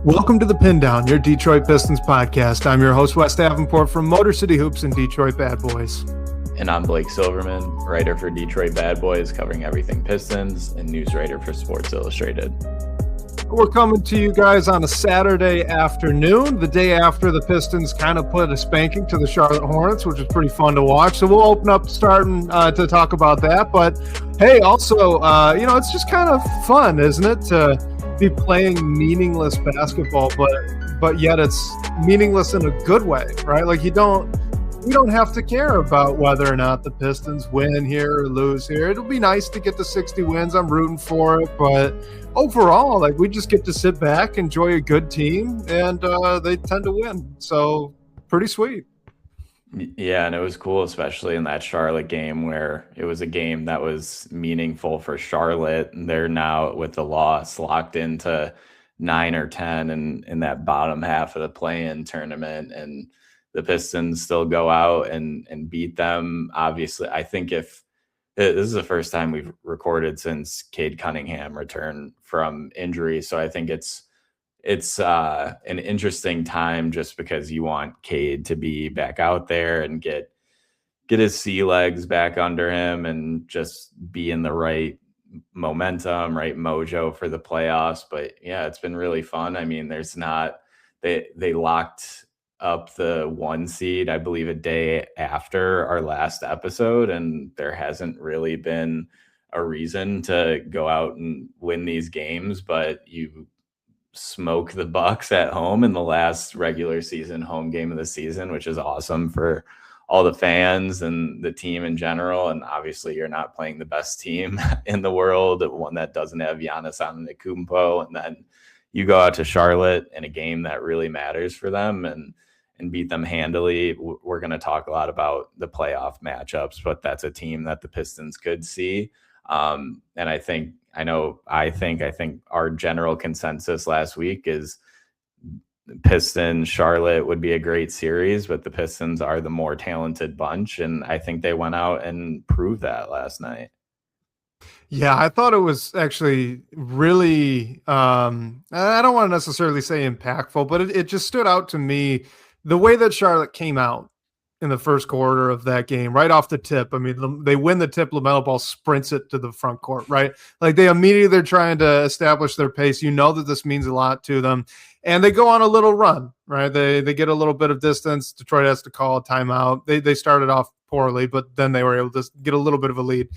Welcome to the Pindown, your Detroit Pistons podcast. I'm your host, Wes Davenport from Motor City Hoops and Detroit Bad Boys. And I'm Blake Silverman, writer for Detroit Bad Boys, covering everything Pistons, and news writer for Sports Illustrated. We're coming to you guys on a Saturday afternoon, the day after the Pistons kind of put a spanking to the Charlotte Hornets, which is pretty fun to watch. So we'll open up starting to talk about that. But hey, also, it's just kind of fun, isn't it, to be playing meaningless basketball, but yet it's meaningless in a good way, right? Like you don't have to care about whether or not the Pistons win here or lose here. It'll be nice to get to 60 wins. I'm rooting for it, but overall, like we just get to sit back, enjoy a good team, and they tend to win. So pretty sweet. Yeah, and it was cool, especially in that Charlotte game where it was a game that was meaningful for Charlotte. And they're now, with the loss, locked into 9 or 10 in that bottom half of the play-in tournament. And the Pistons still go out and beat them. Obviously, I think if this is the first time we've recorded since Cade Cunningham returned from injury. So I think it's an interesting time just because you want Cade to be back out there and get his sea legs back under him and just be in the right momentum, right mojo for the playoffs. But yeah, it's been really fun. I mean, they locked up the 1 seed, I believe, a day after our last episode, and there hasn't really been a reason to go out and win these games, but you smoke the Bucks at home in the last regular season home game of the season, which is awesome for all the fans and the team in general. And obviously you're not playing the best team in the world, one that doesn't have Giannis Antetokounmpo, and then you go out to Charlotte in a game that really matters for them and beat them handily. We're going to talk a lot about the playoff matchups, but that's a team that the Pistons could see. And I think our general consensus last week is Pistons Charlotte would be a great series, but the Pistons are the more talented bunch. And I think they went out and proved that last night. Yeah, I thought it was actually really, I don't want to necessarily say impactful, but it just stood out to me the way that Charlotte came out in the first quarter of that game, right off the tip. I mean, they win the tip, LaMelo Ball sprints it to the front court, right? Like they're trying to establish their pace. You know that this means a lot to them. And they go on a little run, right? They get a little bit of distance. Detroit has to call a timeout. They started off poorly, but then they were able to get a little bit of a lead.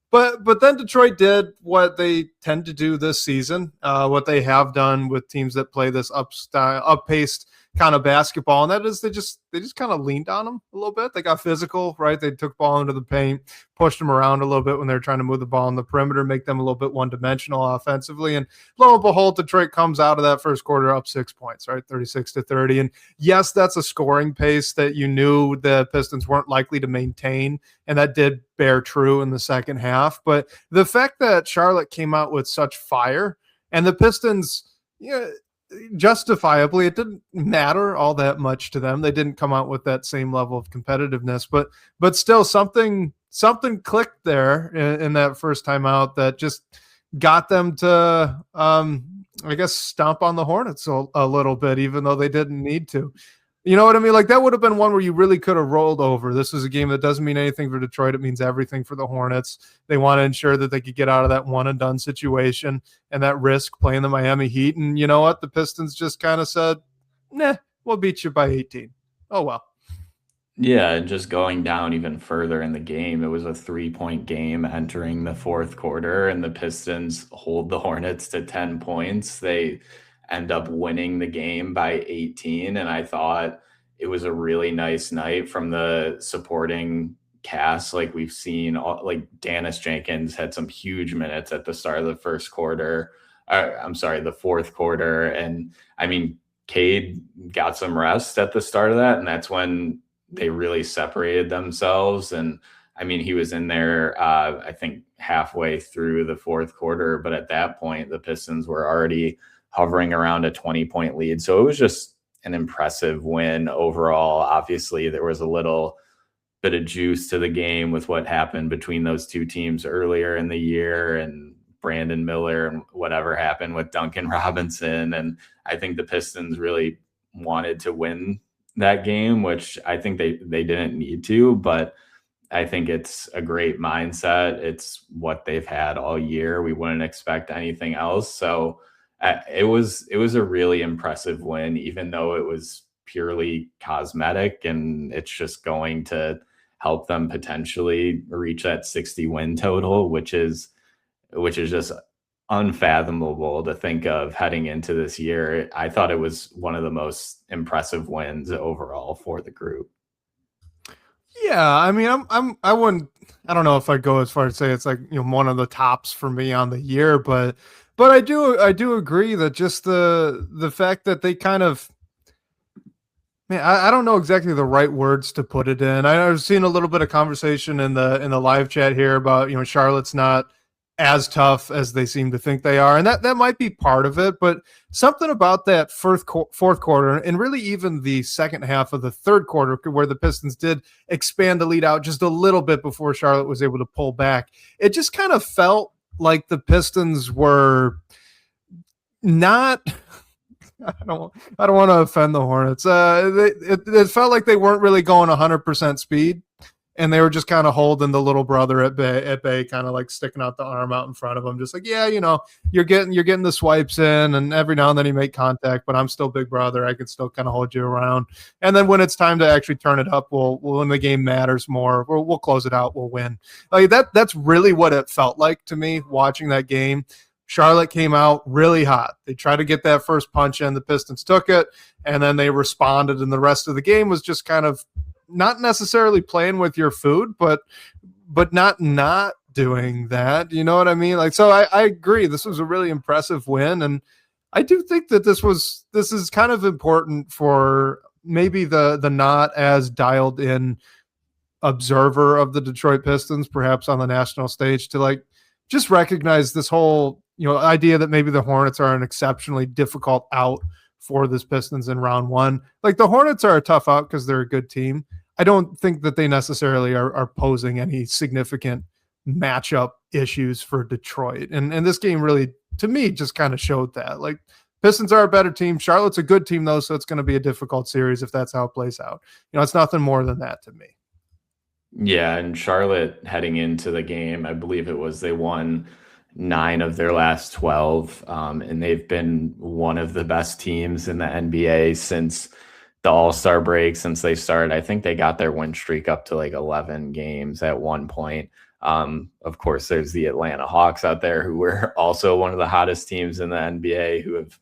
But then Detroit did what they tend to do this season, what they have done with teams that play this up-paced kind of basketball, and that is they just kind of leaned on them a little bit. They got physical, right? They took ball into the paint, pushed them around a little bit when they were trying to move the ball on the perimeter, make them a little bit one-dimensional offensively. And lo and behold, Detroit comes out of that first quarter up 6 points, right? 36-30. And yes, that's a scoring pace that you knew the Pistons weren't likely to maintain, and that did bear true in the second half. But the fact that Charlotte came out with such fire and the Pistons, justifiably, it didn't matter all that much to them. They didn't come out with that same level of competitiveness, but still something clicked there in that first time out that just got them to, I guess, stomp on the Hornets a little bit, even though they didn't need to. You know what I mean? Like that would have been one where you really could have rolled over. This is a game that doesn't mean anything for Detroit. It means everything for the Hornets. They want to ensure that they could get out of that one and done situation and that risk playing the Miami Heat. And you know what? The Pistons just kind of said, nah, we'll beat you by 18. Oh, well. Yeah, and just going down even further in the game, it was a 3-point game entering the fourth quarter, and the Pistons hold the Hornets to 10 points. They end up winning the game by 18. And I thought it was a really nice night from the supporting cast. Like we've seen, like Dennis Jenkins had some huge minutes at the start of the the fourth quarter. And I mean, Cade got some rest at the start of that. And that's when they really separated themselves. And I mean, he was in there, I think halfway through the fourth quarter, but at that point, the Pistons were already hovering around a 20-point lead. So it was just an impressive win overall. Obviously, there was a little bit of juice to the game with what happened between those two teams earlier in the year. And Brandon Miller and whatever happened with Duncan Robinson. And I think the Pistons really wanted to win that game, which I think they didn't need to, but I think it's a great mindset. It's what they've had all year. We wouldn't expect anything else. So it was a really impressive win, even though it was purely cosmetic, and it's just going to help them potentially reach that 60 win total, which is just unfathomable to think of heading into this year. I thought it was one of the most impressive wins overall for the group. Yeah, I mean, I wouldn't, I don't know if I'd go as far as say it's like, one of the tops for me on the year, but I do agree that just the fact that they kind of, man, I don't know exactly the right words to put it in. I was seeing a little bit of conversation in the live chat here about, Charlotte's not as tough as they seem to think they are. And that might be part of it, but something about that fourth quarter, and really even the second half of the third quarter, where the Pistons did expand the lead out just a little bit before Charlotte was able to pull back. It just kind of felt like the Pistons were not, I don't want to offend the Hornets. It felt like they weren't really going 100% speed. And they were just kind of holding the little brother at bay, kind of like sticking out the arm out in front of him, just like, yeah, you're getting the swipes in, and every now and then you make contact, but I'm still big brother. I can still kind of hold you around. And then when it's time to actually turn it up, when the game matters more, we'll close it out. We'll win. Like that's really what it felt like to me watching that game. Charlotte came out really hot. They tried to get that first punch in. The Pistons took it, and then they responded, and the rest of the game was just kind of not necessarily playing with your food, but not doing that. You know what I mean? Like, so I agree. This was a really impressive win. And I do think that this is kind of important for maybe the not as dialed in observer of the Detroit Pistons, perhaps on the national stage, to like just recognize this whole, idea that maybe the Hornets are an exceptionally difficult out for this Pistons in round one. Like, the Hornets are a tough out because they're a good team. I don't think that they necessarily are posing any significant matchup issues for Detroit. And this game really, to me, just kind of showed that. Like, Pistons are a better team. Charlotte's a good team, though, so it's going to be a difficult series if that's how it plays out. It's nothing more than that to me. Yeah, and Charlotte heading into the game, I believe it was they won 9 of their last 12, and they've been one of the best teams in the NBA since the All-Star break, since they started. I think they got their win streak up to like 11 games at one point. Of course, there's the Atlanta Hawks out there who were also one of the hottest teams in the NBA, who have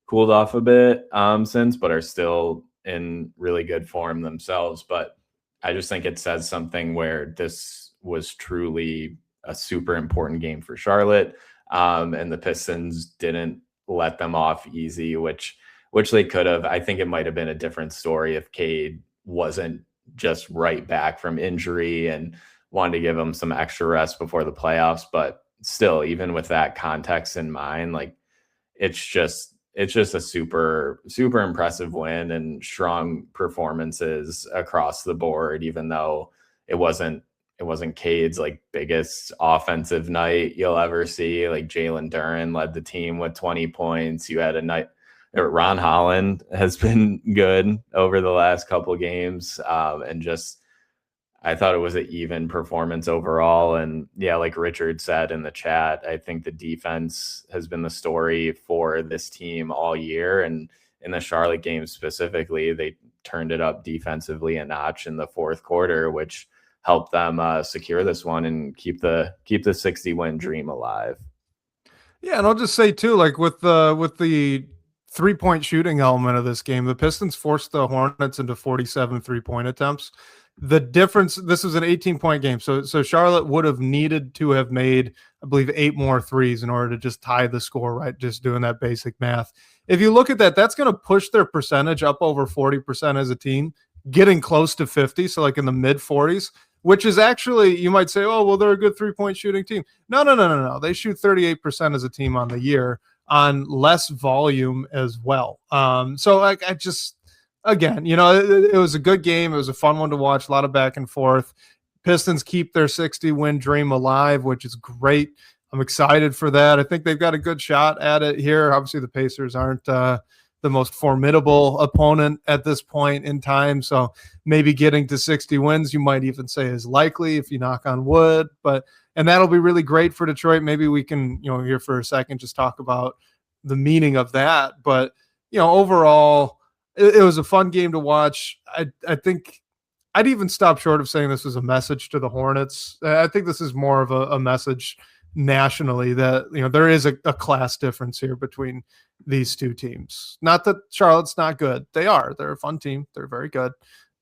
cooled off a bit since, but are still in really good form themselves. But I just think it says something where this was truly a super important game for Charlotte, and the Pistons didn't let them off easy, which they could have. I think it might have been a different story if Cade wasn't just right back from injury and wanted to give him some extra rest before the playoffs. But still, even with that context in mind, like, it's just a super, super impressive win and strong performances across the board, even though it wasn't Cade's like biggest offensive night you'll ever see. Like, Jalen Duren led the team with 20 points. You had a night. Ron Holland has been good over the last couple games, and just I thought it was an even performance overall. And yeah, like Richard said in the chat, I think the defense has been the story for this team all year, and in the Charlotte game specifically, they turned it up defensively a notch in the fourth quarter, which help them secure this one and keep the 60 win dream alive. Yeah, and I'll just say too, like with the 3-point shooting element of this game, the Pistons forced the Hornets into 47 3-point attempts. The difference, this was an 18-point game, so Charlotte would have needed to have made, I believe, 8 more threes in order to just tie the score, right? Just doing that basic math. If you look at that, that's going to push their percentage up over 40% as a team, getting close to 50, so like in the mid 40s, which is actually, you might say, oh, well, they're a good 3-point shooting team. No. They shoot 38% as a team on the year on less volume as well. So I just, again, it was a good game. It was a fun one to watch, a lot of back and forth. Pistons keep their 60 win dream alive, which is great. I'm excited for that. I think they've got a good shot at it here. Obviously, the Pacers aren't the most formidable opponent at this point in time. So maybe getting to 60 wins, you might even say, is likely if you knock on wood. And that'll be really great for Detroit. Maybe we can, here for a second, just talk about the meaning of that. But, overall, it was a fun game to watch. I think I'd even stop short of saying this was a message to the Hornets. I think this is more of a message nationally that, there is a class difference here between these two teams. Not that Charlotte's not good. They are. They're a fun team. They're very good.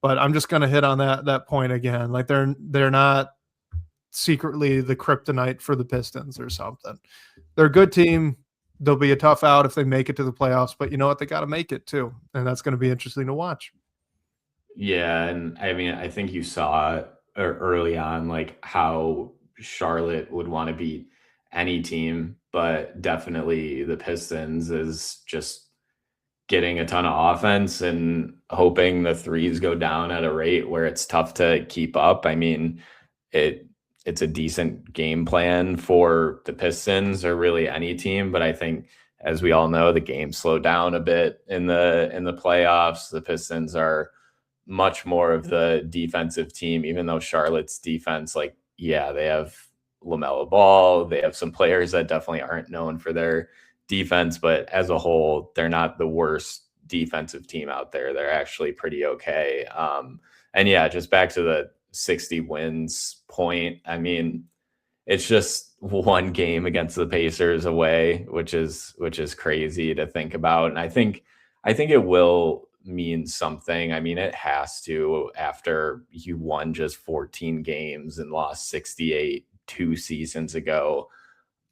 But I'm just going to hit on that point again. Like they're not secretly the kryptonite for the Pistons or something. They're a good team. They'll be a tough out if they make it to the playoffs, but you know what? They got to make it too. And that's going to be interesting to watch. Yeah. And I mean, I think you saw early on, like how Charlotte would want to beat any team, but definitely the Pistons is just getting a ton of offense and hoping the threes go down at a rate where it's tough to keep up. I mean, it's a decent game plan for the Pistons or really any team, but I think, as we all know, the game slowed down a bit in the playoffs. The Pistons are much more of the defensive team, even though Charlotte's defense, like, yeah, they have LaMelo Ball. They have some players that definitely aren't known for their defense, but as a whole, they're not the worst defensive team out there. They're actually pretty okay. And yeah, just back to the 60 wins point. I mean, it's just one game against the Pacers away, which is crazy to think about. And I think it will mean something. I mean, it has to, after you won just 14 games and lost 68 2 seasons ago.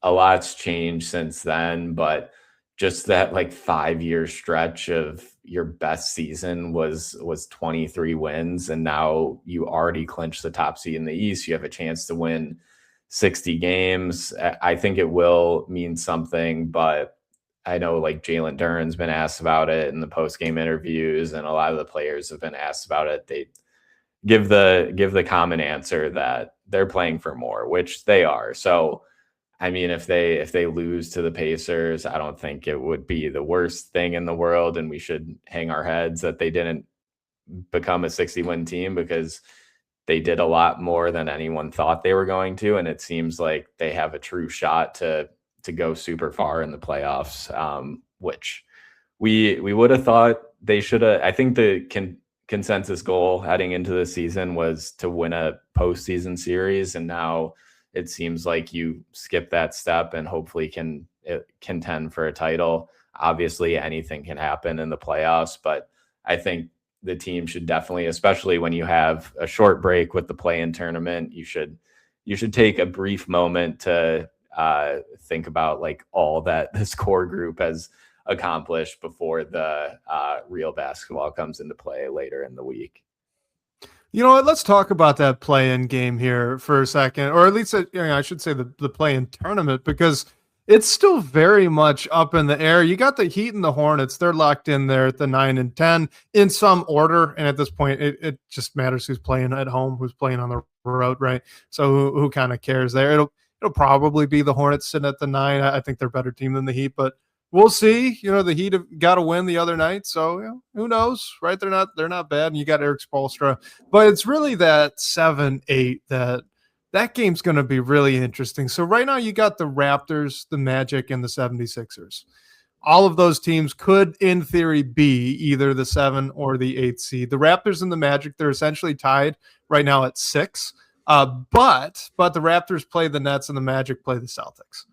A lot's changed since then, but just that like 5-year stretch of your best season was 23 wins, and now you already clinched the top seed in the East. You have a chance to win 60 games. I think it will mean something, but I know like Jalen Duren's been asked about it in the post-game interviews, and a lot of the players have been asked about it. They give the common answer that they're playing for more, which they are. So, I mean, if they lose to the Pacers, I don't think it would be the worst thing in the world, and we should hang our heads that they didn't become a 60-win team, because they did a lot more than anyone thought they were going to, and it seems like they have a true shot to go super far in the playoffs, which we would have thought they should have. I think the consensus goal heading into the season was to win a postseason series, and now it seems like you skip that step and hopefully can contend for a title. Obviously, anything can happen in the playoffs, but I think the team should definitely, especially when you have a short break with the play-in tournament, you should take a brief moment to think about like all that this core group has accomplished before the real basketball comes into play later in the week. You know what? Let's talk about that play-in game here for a second, or at least I should say the play-in tournament, because it's still very much up in the air. You got the Heat and the Hornets; they're locked in there at the 9 and 10 in some order, and at this point, it just matters who's playing at home, who's playing on the road, right? So who kind of cares there? It'll probably be the Hornets sitting at the 9. I think they're a better team than the Heat, but we'll see. The Heat have got to win the other night, so who knows, right? They're not bad, and you got Eric Spoelstra, but it's really that 7-8 that game's going to be really interesting. So right now you got the Raptors, the Magic, and the 76ers. All of those teams could, in theory, be either the 7 or the 8 seed. The Raptors and the Magic, they're essentially tied right now at 6. But the Raptors play the Nets and the Magic play the Celtics.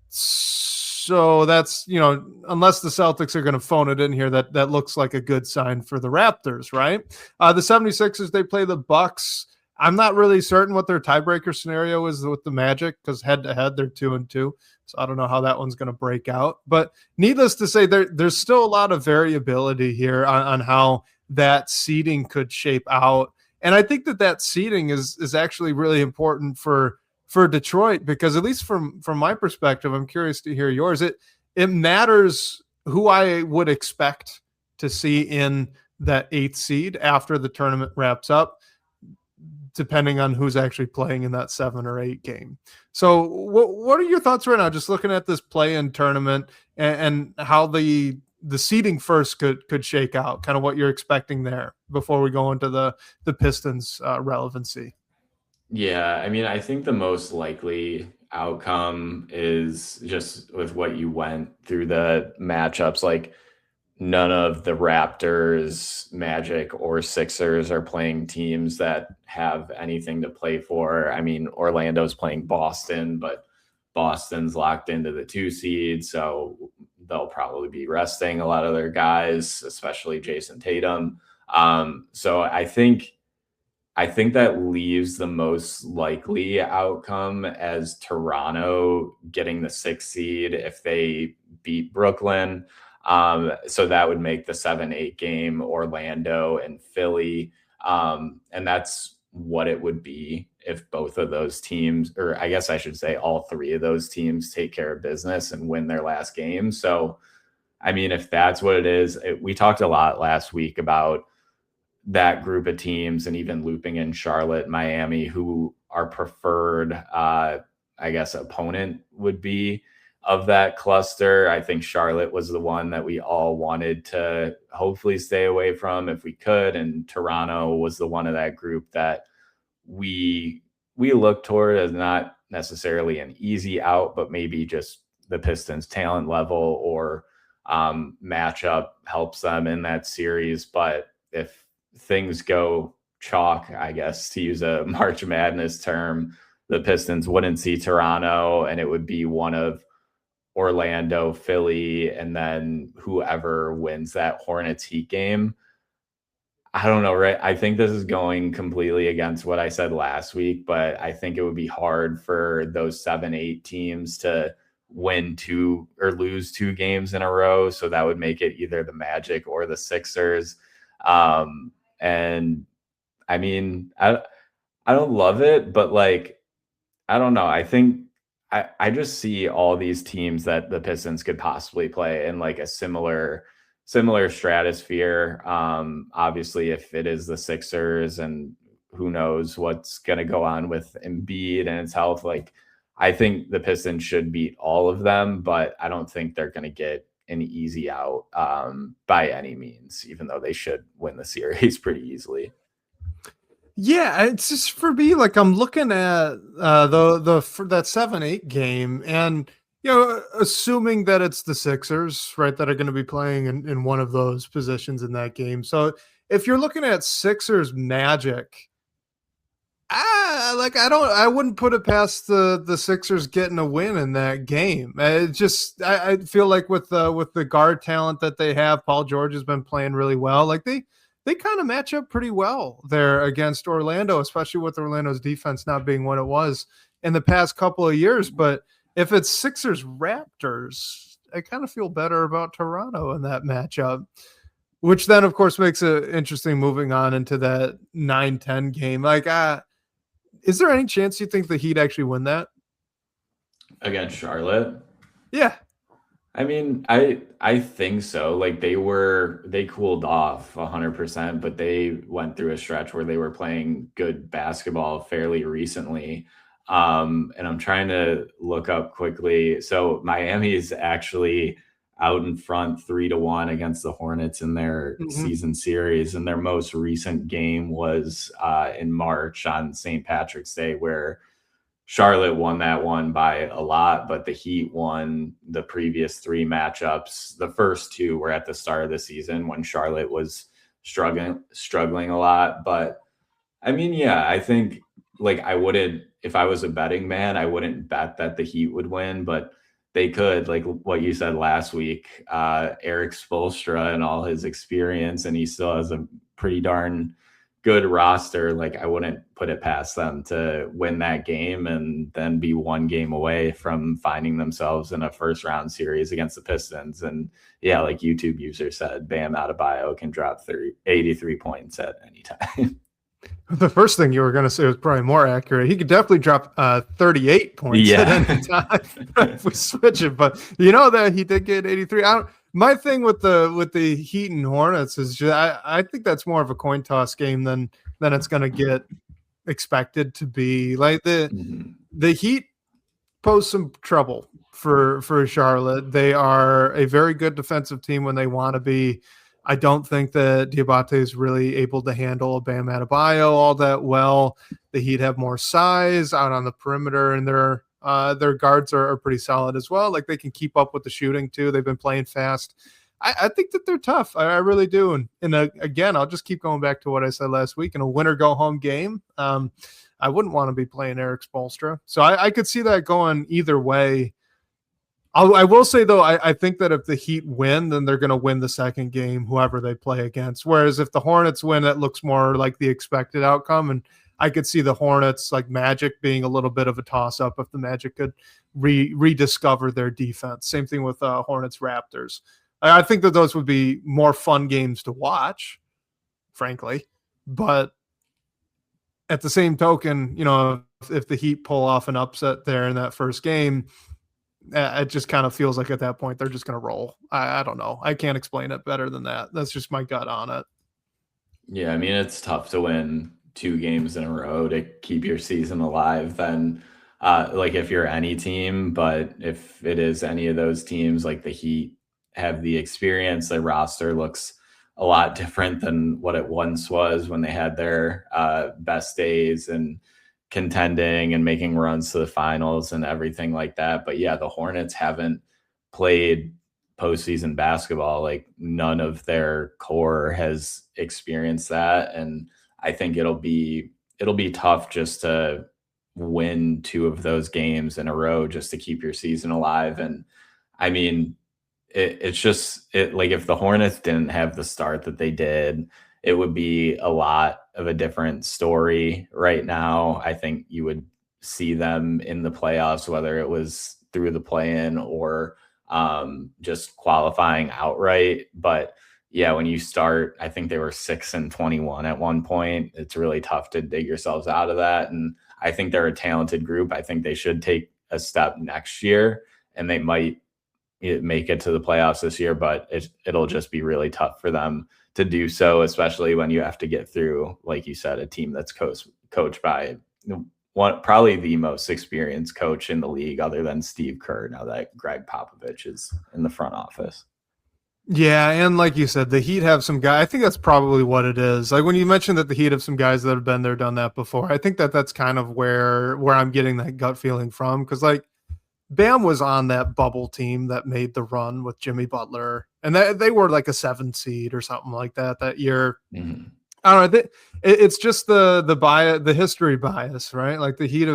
So that's, unless the Celtics are going to phone it in here, that looks like a good sign for the Raptors, right? The 76ers, they play the Bucks. I'm not really certain what their tiebreaker scenario is with the Magic, because head-to-head, they're 2-2. So I don't know how that one's going to break out. But needless to say, there's still a lot of variability here on how that seeding could shape out. And I think that seeding is actually really important for Detroit, because at least from my perspective, I'm curious to hear yours. It matters who I would expect to see in that 8th seed after the tournament wraps up, depending on who's actually playing in that 7 or 8 game. So what are your thoughts right now, just looking at this play-in tournament and how the seeding first could shake out, kind of what you're expecting there before we go into the Pistons relevancy? Yeah, I mean, I think the most likely outcome is just with what you went through the matchups, like none of the Raptors, Magic, or Sixers are playing teams that have anything to play for. I mean, Orlando's playing Boston, but Boston's locked into the 2 seed, so they'll probably be resting a lot of their guys, especially Jason Tatum. So I think that leaves the most likely outcome as Toronto getting the 6th seed if they beat Brooklyn. So that would make the 7-8 game Orlando and Philly. And that's what it would be if both of those teams, or I guess I should say all 3 of those teams, take care of business and win their last game. So, I mean, if that's what it is, we talked a lot last week about that group of teams and even looping in Charlotte, Miami, who our preferred, I guess, opponent would be of that cluster. I think Charlotte was the one that we all wanted to hopefully stay away from if we could. And Toronto was the one of that group that we look toward as not necessarily an easy out, but maybe just the Pistons talent level or matchup helps them in that series. But if things go chalk, I guess, to use a March Madness term, the Pistons wouldn't see Toronto, and it would be one of Orlando, Philly, and then whoever wins that Hornets Heat game. I don't know, right? I think this is going completely against what I said last week, but I think it would be hard for those 7-8 teams to win 2 or lose 2 games in a row. So that would make it either the Magic or the Sixers. And I mean, I don't love it, but like, I don't know. I think I just see all these teams that the Pistons could possibly play in like a similar stratosphere. Obviously, if it is the Sixers, and who knows what's going to go on with Embiid and his health, like I think the Pistons should beat all of them, but I don't think they're going to get an easy out by any means, even though they should win the series pretty easily. Yeah, it's just for me, like I'm looking at that 7-8 game, and assuming that it's the Sixers, right, that are going to be playing in one of those positions in that game. So if you're looking at Sixers Magic, I wouldn't put it past the Sixers getting a win in that game. I feel like with the guard talent that they have, Paul George has been playing really well. Like they kind of match up pretty well there against Orlando, especially with Orlando's defense not being what it was in the past couple of years. But if it's Sixers Raptors, I kind of feel better about Toronto in that matchup, which then of course makes it interesting moving on into that 9-10 game. Like, is there any chance you think the Heat actually win that against Charlotte? Yeah. I mean, I think so. Like they cooled off 100%, but they went through a stretch where they were playing good basketball fairly recently. And I'm trying to look up quickly. So Miami is actually out in front 3-1 against the Hornets in their season series. And their most recent game was in March on St. Patrick's Day, where Charlotte won that one by a lot, but the Heat won the previous 3 matchups. The first 2 were at the start of the season when Charlotte was struggling a lot. But I mean, yeah, I think like I wouldn't, if I was a betting man, I wouldn't bet that the Heat would win, but they could, like what you said last week, Eric Spoelstra and all his experience, and he still has a pretty darn good roster. Like I wouldn't put it past them to win that game and then be 1 game away from finding themselves in a first round series against the Pistons. And yeah, like YouTube user said, Bam Adebayo can drop 83 points at any time. The first thing you were going to say was probably more accurate. He could definitely drop 38 points at any time if we switch it. But you know that he did get 83. My thing with the Heat and Hornets is just, I think that's more of a coin toss game than it's going to get expected to be. Like Mhm. the Heat pose some trouble for Charlotte. They are a very good defensive team when they want to be. I don't think that Diabate is really able to handle a Bam Adebayo all that well. The Heat have more size out on the perimeter, and their guards are pretty solid as well. Like they can keep up with the shooting too. They've been playing fast. I think that they're tough. I really do. And again, I'll just keep going back to what I said last week. In a winner go home game, I wouldn't want to be playing Eric Spoelstra. So I could see that going either way. I will say, though, I think that if the Heat win, then they're going to win the second game, whoever they play against. Whereas if the Hornets win, it looks more like the expected outcome. And I could see the Hornets, like Magic, being a little bit of a toss-up if the Magic could rediscover their defense. Same thing with Hornets Raptors. I think that those would be more fun games to watch, frankly. But at the same token, if the Heat pull off an upset there in that first game, it just kind of feels like at that point they're just going to roll. I don't know. I can't explain it better than that. That's just my gut on it. Yeah, I mean, it's tough to win 2 games in a row to keep your season alive then, like if you're any team, but if it is any of those teams, like the Heat have the experience, their roster looks a lot different than what it once was when they had their best days and contending and making runs to the finals and everything like that. But yeah, the Hornets haven't played postseason basketball. Like none of their core has experienced that. And I think it'll be tough just to win 2 of those games in a row just to keep your season alive. And I mean, it's just like if the Hornets didn't have the start that they did, it would be a lot of a different story right now. I think you would see them in the playoffs, whether it was through the play-in or just qualifying outright. But yeah, when you start, I think they were 6-21 at one point. It's really tough to dig yourselves out of that. And I think they're a talented group. I think they should take a step next year, and they might make it to the playoffs this year, but it'll just be really tough for them to do so, especially when you have to get through, like you said, a team that's coached by probably the most experienced coach in the league other than Steve Kerr, now that Greg Popovich is in the front office. Yeah, and like you said, the Heat have some guys. I think that's probably what it is. Like when you mentioned that the Heat have some guys that have been there, done that before, I think that that's kind of where I'm getting that gut feeling from. Because like Bam was on that bubble team that made the run with Jimmy Butler, and they were like a 7 seed or something like that year. Mm-hmm. I don't know. It's just the bias, the history bias, right? Like the Heat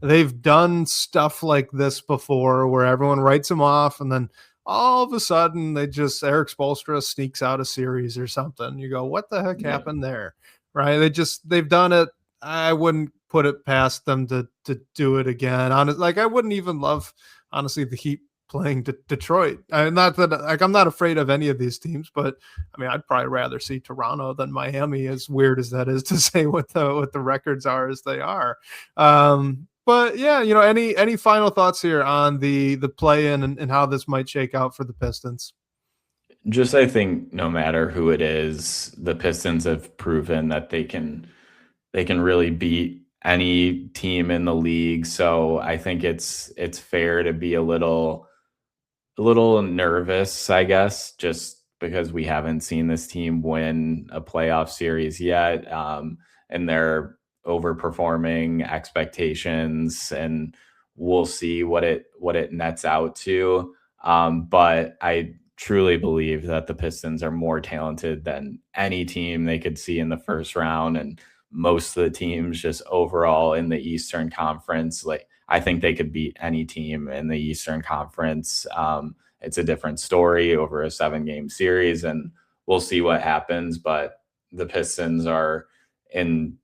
they've done stuff like this before where everyone writes them off, and then all of a sudden Eric Spoelstra sneaks out a series or something. You go, what the heck happened there? Right. They've done it. I wouldn't put it past them to do it again. I wouldn't even love, honestly, the Heat playing Detroit. Not that I'm not afraid of any of these teams, but I mean, I'd probably rather see Toronto than Miami, as weird as that is to say what the records are as they are. But yeah, any final thoughts here on the play-in and how this might shake out for the Pistons? Just, I think no matter who it is, the Pistons have proven that they can really beat any team in the league. So I think it's fair to be a little nervous, I guess, just because we haven't seen this team win a playoff series yet. And they're overperforming expectations, and we'll see what it nets out to. But I truly believe that the Pistons are more talented than any team they could see in the first round, and most of the teams just overall in the Eastern Conference. Like I think they could beat any team in the Eastern Conference. It's a different story over a 7-game series, and we'll see what happens. But the Pistons are in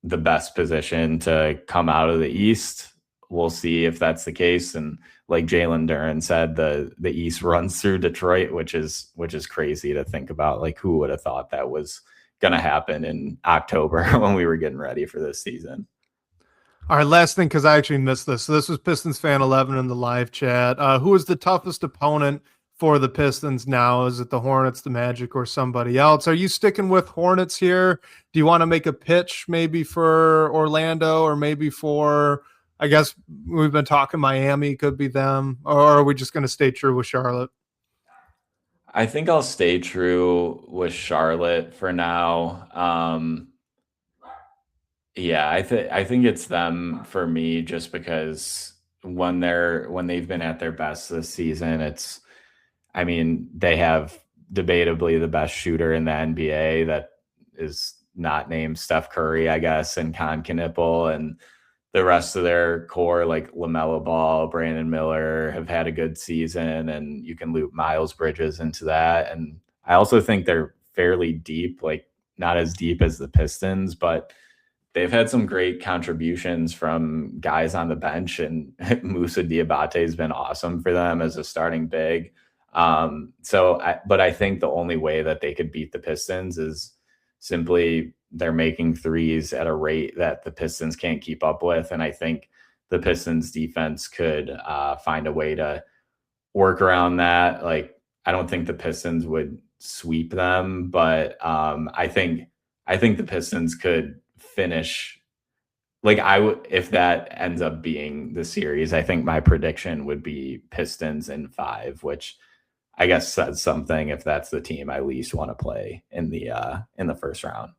the best position to come out of the East. We'll see if that's the case. And like Jalen Duren said, the East runs through Detroit, which is crazy to think about. Like who would have thought that was going to happen in October when we were getting ready for this season. All right, last thing, because I actually missed this. So this was Pistons fan 11 in the live chat. Who was the toughest opponent for the Pistons now? Is it the Hornets, the Magic, or somebody else? Are you sticking with Hornets here? Do you want to make a pitch maybe for Orlando, or maybe for, I guess we've been talking Miami, could be them, or are we just going to stay true with Charlotte? I think I'll stay true with Charlotte for now. Yeah, I think it's them for me, just because when they've been at their best this season, I mean, they have debatably the best shooter in the NBA that is not named Steph Curry, I guess, and Con Knipple, and the rest of their core, like LaMelo Ball, Brandon Miller, have had a good season, and you can loop Miles Bridges into that. And I also think they're fairly deep, like not as deep as the Pistons, but they've had some great contributions from guys on the bench, and Musa Diabate has been awesome for them as a starting big. But I think the only way that they could beat the Pistons is simply they're making threes at a rate that the Pistons can't keep up with. And I think the Pistons defense could find a way to work around that. Like, I don't think the Pistons would sweep them, but I think the Pistons could finish. Like, if that ends up being the series, I think my prediction would be Pistons in 5, which I guess says something if that's the team I least want to play in the first round.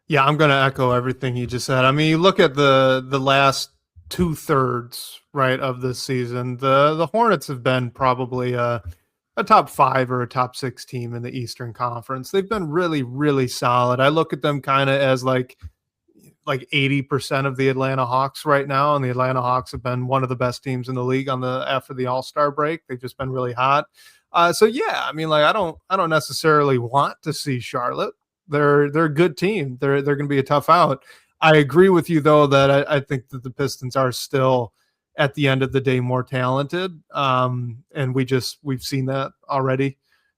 Yeah, I'm going to echo everything you just said. I mean, you look at the last 2/3, right, of this season. The Hornets have been probably a top 5 or a top 6 team in the Eastern Conference. They've been really, really solid. I look at them kind of as like 80% of the Atlanta Hawks right now, and the Atlanta Hawks have been one of the best teams in the league after the All-Star break. They've just been really hot. So yeah, I mean, like, I don't necessarily want to see Charlotte. They're a good team. They're going to be a tough out. I agree with you though that I think that the Pistons are still, at the end of the day, more talented. And we've seen that already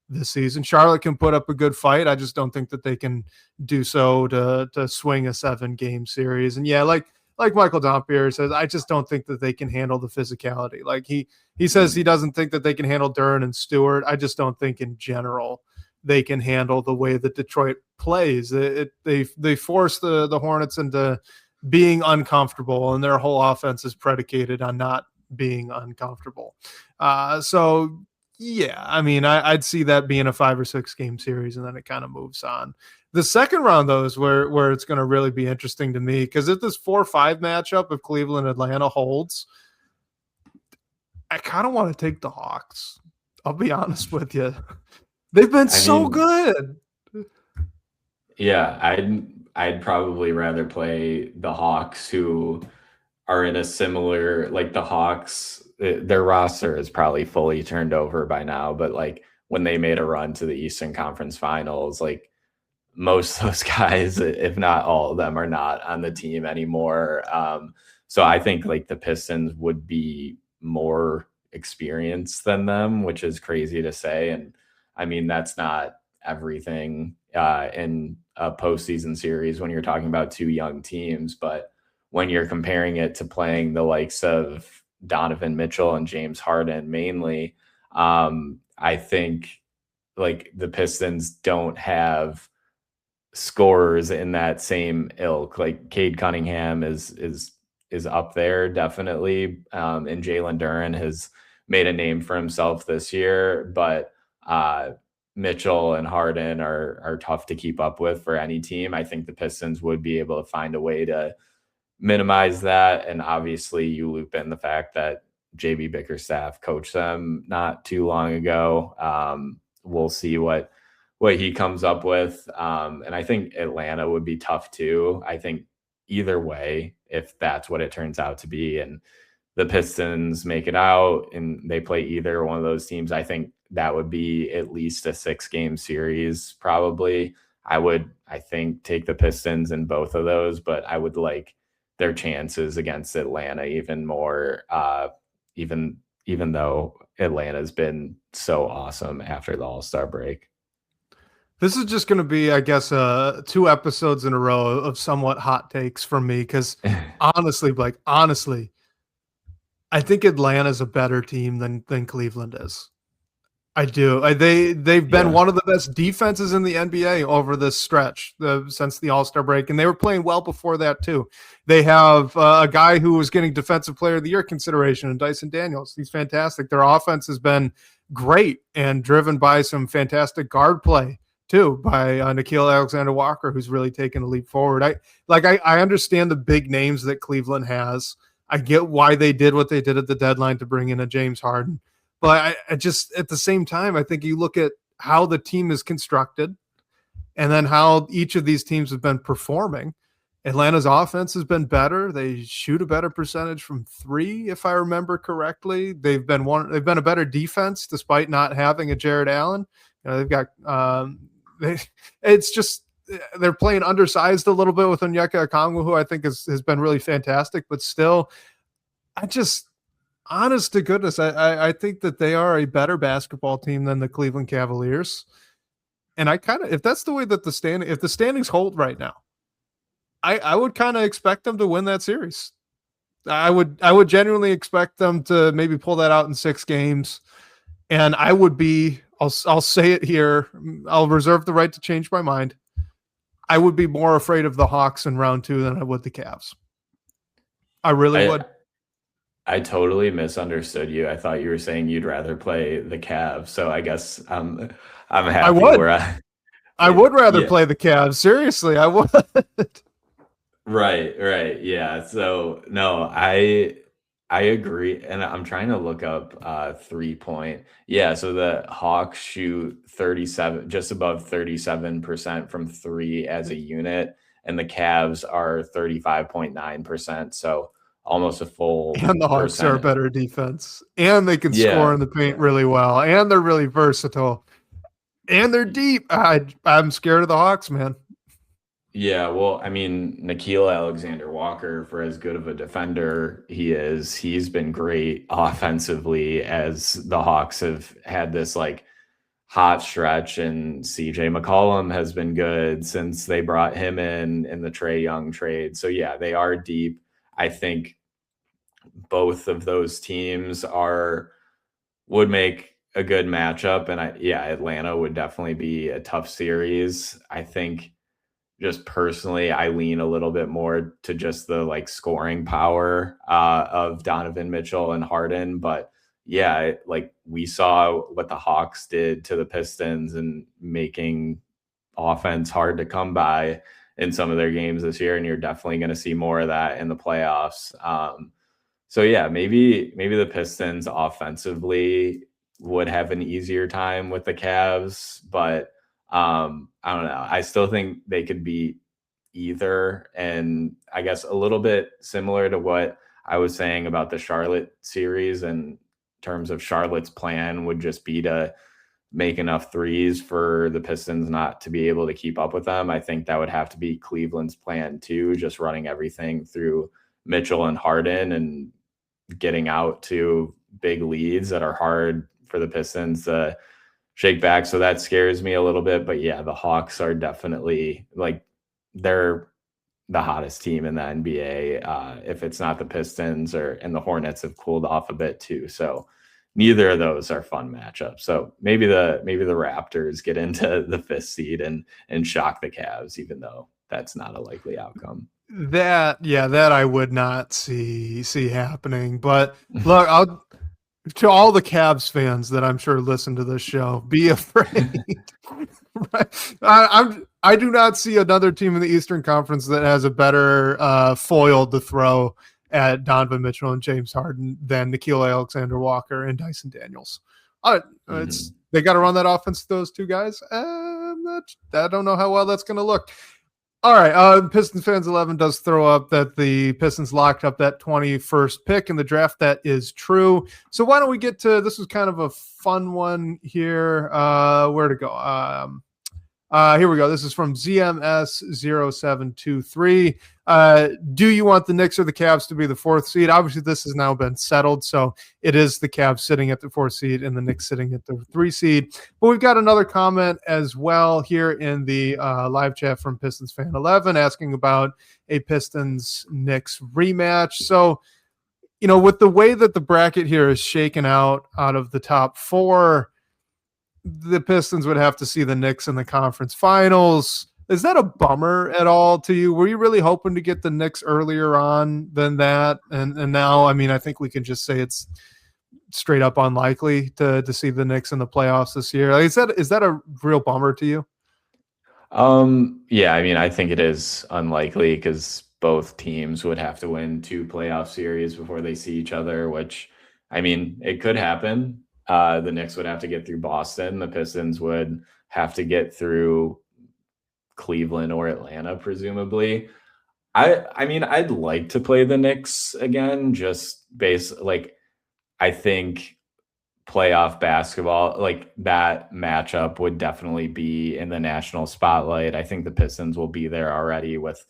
this season. Charlotte can put up a good fight. I just don't think that they can do so to swing a 7-game series. And yeah, like Michael Dompier says, I just don't think that they can handle the physicality. Like he says he doesn't think that they can handle Duren and Stewart. I just don't think in general they can handle the way that Detroit plays. They force the Hornets into being uncomfortable, and their whole offense is predicated on not being uncomfortable. So yeah, I mean, I'd see that being a 5 or 6 game series, and then it kind of moves on. The second round, though, is where it's going to really be interesting to me, because if this 4-5 matchup of Cleveland Atlanta holds, I kind of want to take the Hawks. I'll be honest with you. They've been good. Yeah, I'd probably rather play the Hawks, who are in a similar, like, the Hawks, their roster is probably fully turned over by now, but like when they made a run to the Eastern Conference Finals, like most of those guys, if not all of them, are not on the team anymore. So I think like the Pistons would be more experienced than them, which is crazy to say. And I mean, that's not everything in a postseason series when you're talking about 2 young teams, but when you're comparing it to playing the likes of Donovan Mitchell and James Harden mainly, I think like the Pistons don't have scorers in that same ilk. Like Cade Cunningham is up there definitely, and Jalen Duren has made a name for himself this year, but Mitchell and Harden are tough to keep up with for any team. I think the Pistons would be able to find a way to minimize that. And obviously you loop in the fact that JB Bickerstaff coached them not too long ago. We'll see what he comes up with. And I think Atlanta would be tough too. I think either way, if that's what it turns out to be, and the Pistons make it out and they play either one of those teams, I think that would be at least a 6-game series. Probably I think take the Pistons in both of those, but I would like their chances against Atlanta even more, even though Atlanta's been so awesome after the All-Star break. This is just going to be, I guess, 2 episodes in a row of somewhat hot takes from me, because honestly, Blake, I think Atlanta's a better team than Cleveland is. I do. They've been one of the best defenses in the NBA over this stretch since the All-Star break, and they were playing well before that too. They have a guy who was getting Defensive Player of the Year consideration in Dyson Daniels. He's fantastic. Their offense has been great and driven by some fantastic guard play too by Nickeil Alexander-Walker, who's really taken a leap forward. I understand the big names that Cleveland has. I get why they did what they did at the deadline to bring in a James Harden. But I just, at the same time, I think you look at how the team is constructed and then how each of these teams have been performing. Atlanta's offense has been better. They shoot a better percentage from three, if I remember correctly. They've been a better defense despite not having a Jared Allen. They've got it's just they're playing undersized a little bit with Onyeka Okongwu, who I think has been really fantastic. But still, honest to goodness, I think that they are a better basketball team than the Cleveland Cavaliers. And if that's the way that if the standings hold right now, I would kind of expect them to win that series. I would genuinely expect them to maybe pull that out in 6 games. And I'll say it here. I'll reserve the right to change my mind. I would be more afraid of the Hawks in round 2 than I would the Cavs. I really would. I totally misunderstood you. I thought you were saying you'd rather play the Cavs. So I guess I'm happy. I would rather play the Cavs. Seriously, I would. Right. Yeah. So no, I agree. And I'm trying to look up 3-point. Yeah. So the Hawks shoot 37, just above 37% from 3 as a unit. And the Cavs are 35.9%. So almost a full. And the Hawks are a better defense. And they can score in the paint really well. And they're really versatile. And they're deep. I'm scared of the Hawks, man. Yeah, well, I mean, Nickeil Alexander-Walker, for as good of a defender he's been great offensively as the Hawks have had this like hot stretch, and CJ McCollum has been good since they brought him in the Trae Young trade. So yeah, they are deep. I think both of those teams would make a good matchup, and Atlanta would definitely be a tough series. I think just personally, I lean a little bit more to just the like scoring power of Donovan Mitchell and Harden. But yeah, like we saw what the Hawks did to the Pistons and making offense hard to come by in some of their games this year. And you're definitely going to see more of that in the playoffs. So yeah, maybe the Pistons offensively would have an easier time with the Cavs, but I don't know. I still think they could beat either. And I guess a little bit similar to what I was saying about the Charlotte series in terms of Charlotte's plan would just be to make enough threes for the Pistons not to be able to keep up with them. I think that would have to be Cleveland's plan too, just running everything through Mitchell and Harden and getting out to big leads that are hard for the Pistons to shake back. So that scares me a little bit. But yeah, the Hawks are definitely they're the hottest team in the NBA. If it's not the Pistons and the Hornets have cooled off a bit too. So neither of those are fun matchups. So maybe the Raptors get into the 5th seed and shock the Cavs, even though that's not a likely outcome. That I would not see happening. But look, to all the Cavs fans that I'm sure listen to this show, be afraid. Right? I do not see another team in the Eastern Conference that has a better foil to throw at Donovan Mitchell and James Harden than Nickeil Alexander-Walker and Dyson Daniels. They got to run that offense to those two guys. I don't know how well that's going to look. All right, Pistons Fans 11 does throw up that the Pistons locked up that 21st pick in the draft. That is true. So why don't we get to, this was kind of a fun one here. Where to go? Here we go. This is from ZMS0723. Do you want the Knicks or the Cavs to be the 4th seed? Obviously, this has now been settled, so it is the Cavs sitting at the 4th seed and the Knicks sitting at the 3 seed. But we've got another comment as well here in the live chat from Pistons Fan 11 asking about a Pistons-Knicks rematch. So, with the way that the bracket here is shaken out of the top 4, the Pistons would have to see the Knicks in the conference finals. Is that a bummer at all to you? Were you really hoping to get the Knicks earlier on than that? And now, I mean, I think we can just say it's straight up unlikely to see the Knicks in the playoffs this year. Like, is that a real bummer to you? Yeah, I mean, I think it is unlikely because both teams would have to win 2 playoff series before they see each other, which, I mean, it could happen. The Knicks would have to get through Boston. The Pistons would have to get through Cleveland or Atlanta, presumably. I mean, I'd like to play the Knicks again, just I think playoff basketball, like that matchup would definitely be in the national spotlight. I think the Pistons will be there already with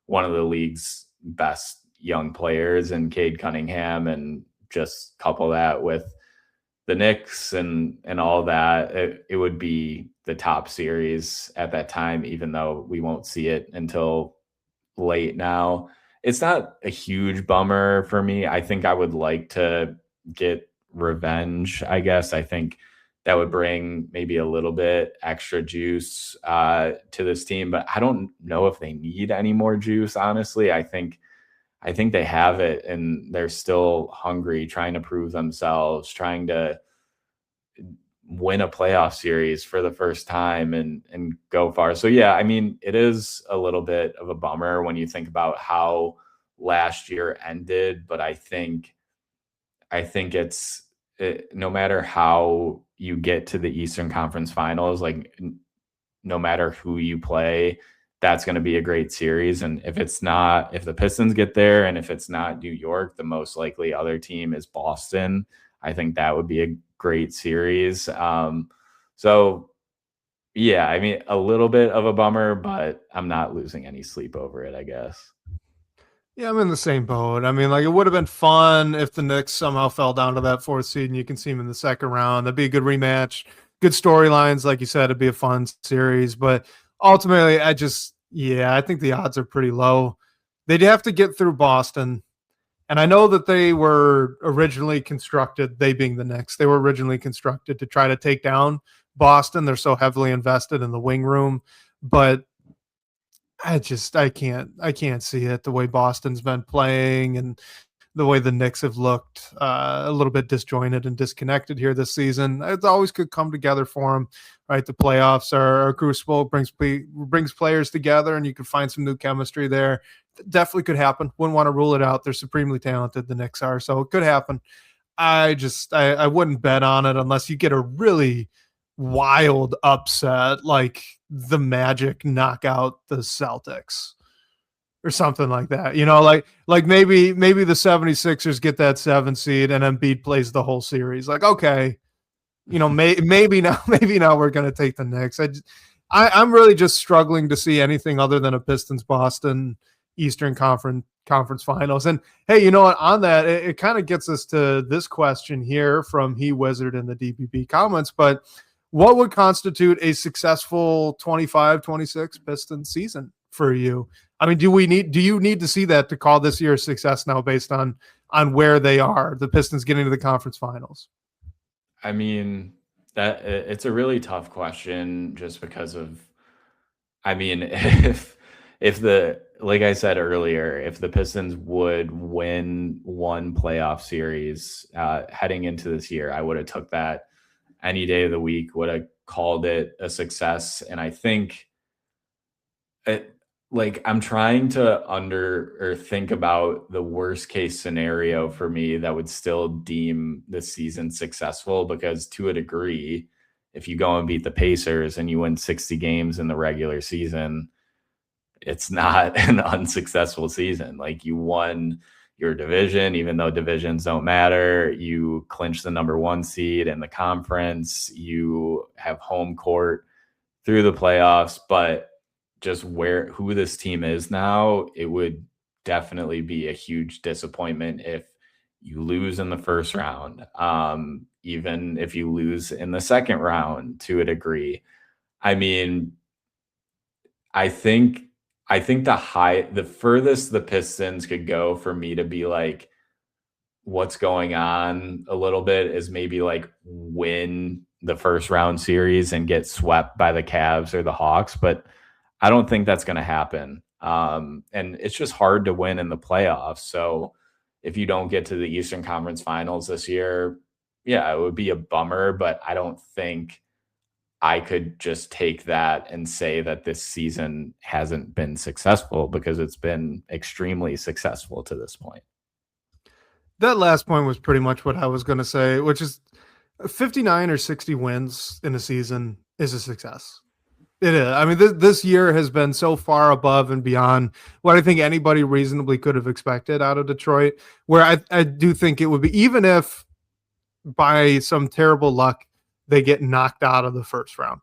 one of the league's best young players in Cade Cunningham, and just couple that with the Knicks and all that. It would be the top series at that time, even though we won't see it until late now. It's not a huge bummer for me. I think I would like to get revenge, I guess. I think that would bring maybe a little bit extra juice to this team, but I don't know if they need any more juice, honestly. I think they have it, and they're still hungry, trying to prove themselves, trying to win a playoff series for the first time and go far. So yeah, I mean, it is a little bit of a bummer when you think about how last year ended, but I think no matter how you get to the Eastern Conference Finals, like no matter who you play, that's going to be a great series. And if the Pistons get there, and if it's not New York, the most likely other team is Boston. I think that would be a great series. So yeah, I mean, a little bit of a bummer, but I'm not losing any sleep over it, I guess. Yeah, I'm in the same boat. I mean, like, it would have been fun if the Knicks somehow fell down to that 4th seed and you can see them in the second round. That'd be a good rematch, good storylines. Like you said, it'd be a fun series. But ultimately, I think the odds are pretty low. They'd have to get through Boston. And I know that they were originally constructed, they being the Knicks, they were originally constructed to try to take down Boston. They're so heavily invested in the wing room. But I can't see it the way Boston's been playing and the way the Knicks have looked a little bit disjointed and disconnected here this season. It always could come together for them, right? The playoffs are crucible, brings players together, and you could find some new chemistry there. Definitely could happen. Wouldn't want to rule it out. They're supremely talented, the Knicks are, so it could happen. I wouldn't bet on it unless you get a really wild upset like the Magic knock out the Celtics or something like that. Like maybe the 76ers get that 7 seed and Embiid plays the whole series. Like, okay, maybe now we're going to take the Knicks. I'm really just struggling to see anything other than a Pistons Boston Eastern Conference Finals. And hey, you know what? On that, it kind of gets us to this question here from He Wizard in the DBB comments. But what would constitute a successful 25-26 Pistons season for you? I mean, do you need to see that to call this year a success now based on where they are, the Pistons getting to the conference finals? I mean, that it's a really tough question just because of, I mean, if the, like I said earlier, if the Pistons would win one playoff series heading into this year, I would have took that any day of the week, would have called it a success. And I think I'm trying to think about the worst case scenario for me that would still deem the season successful, because to a degree, if you go and beat the Pacers and you win 60 games in the regular season, it's not an unsuccessful season. Like, you won your division, even though divisions don't matter. You clinch the number 1 seed in the conference. You have home court through the playoffs. But just who this team is now, it would definitely be a huge disappointment if you lose in the first round, even if you lose in the second round to a degree. I mean, I think the furthest the Pistons could go for me to be like, what's going on a little bit is maybe like win the first round series and get swept by the Cavs or the Hawks, but I don't think that's going to happen. And it's just hard to win in the playoffs. So if you don't get to the Eastern Conference Finals this year, yeah, it would be a bummer, but I don't think I could just take that and say that this season hasn't been successful, because it's been extremely successful to this point. That last point was pretty much what I was going to say, which is 59 or 60 wins in a season is a success. It is. I mean, this year has been so far above and beyond what I think anybody reasonably could have expected out of Detroit, where I do think it would be, even if by some terrible luck they get knocked out of the first round,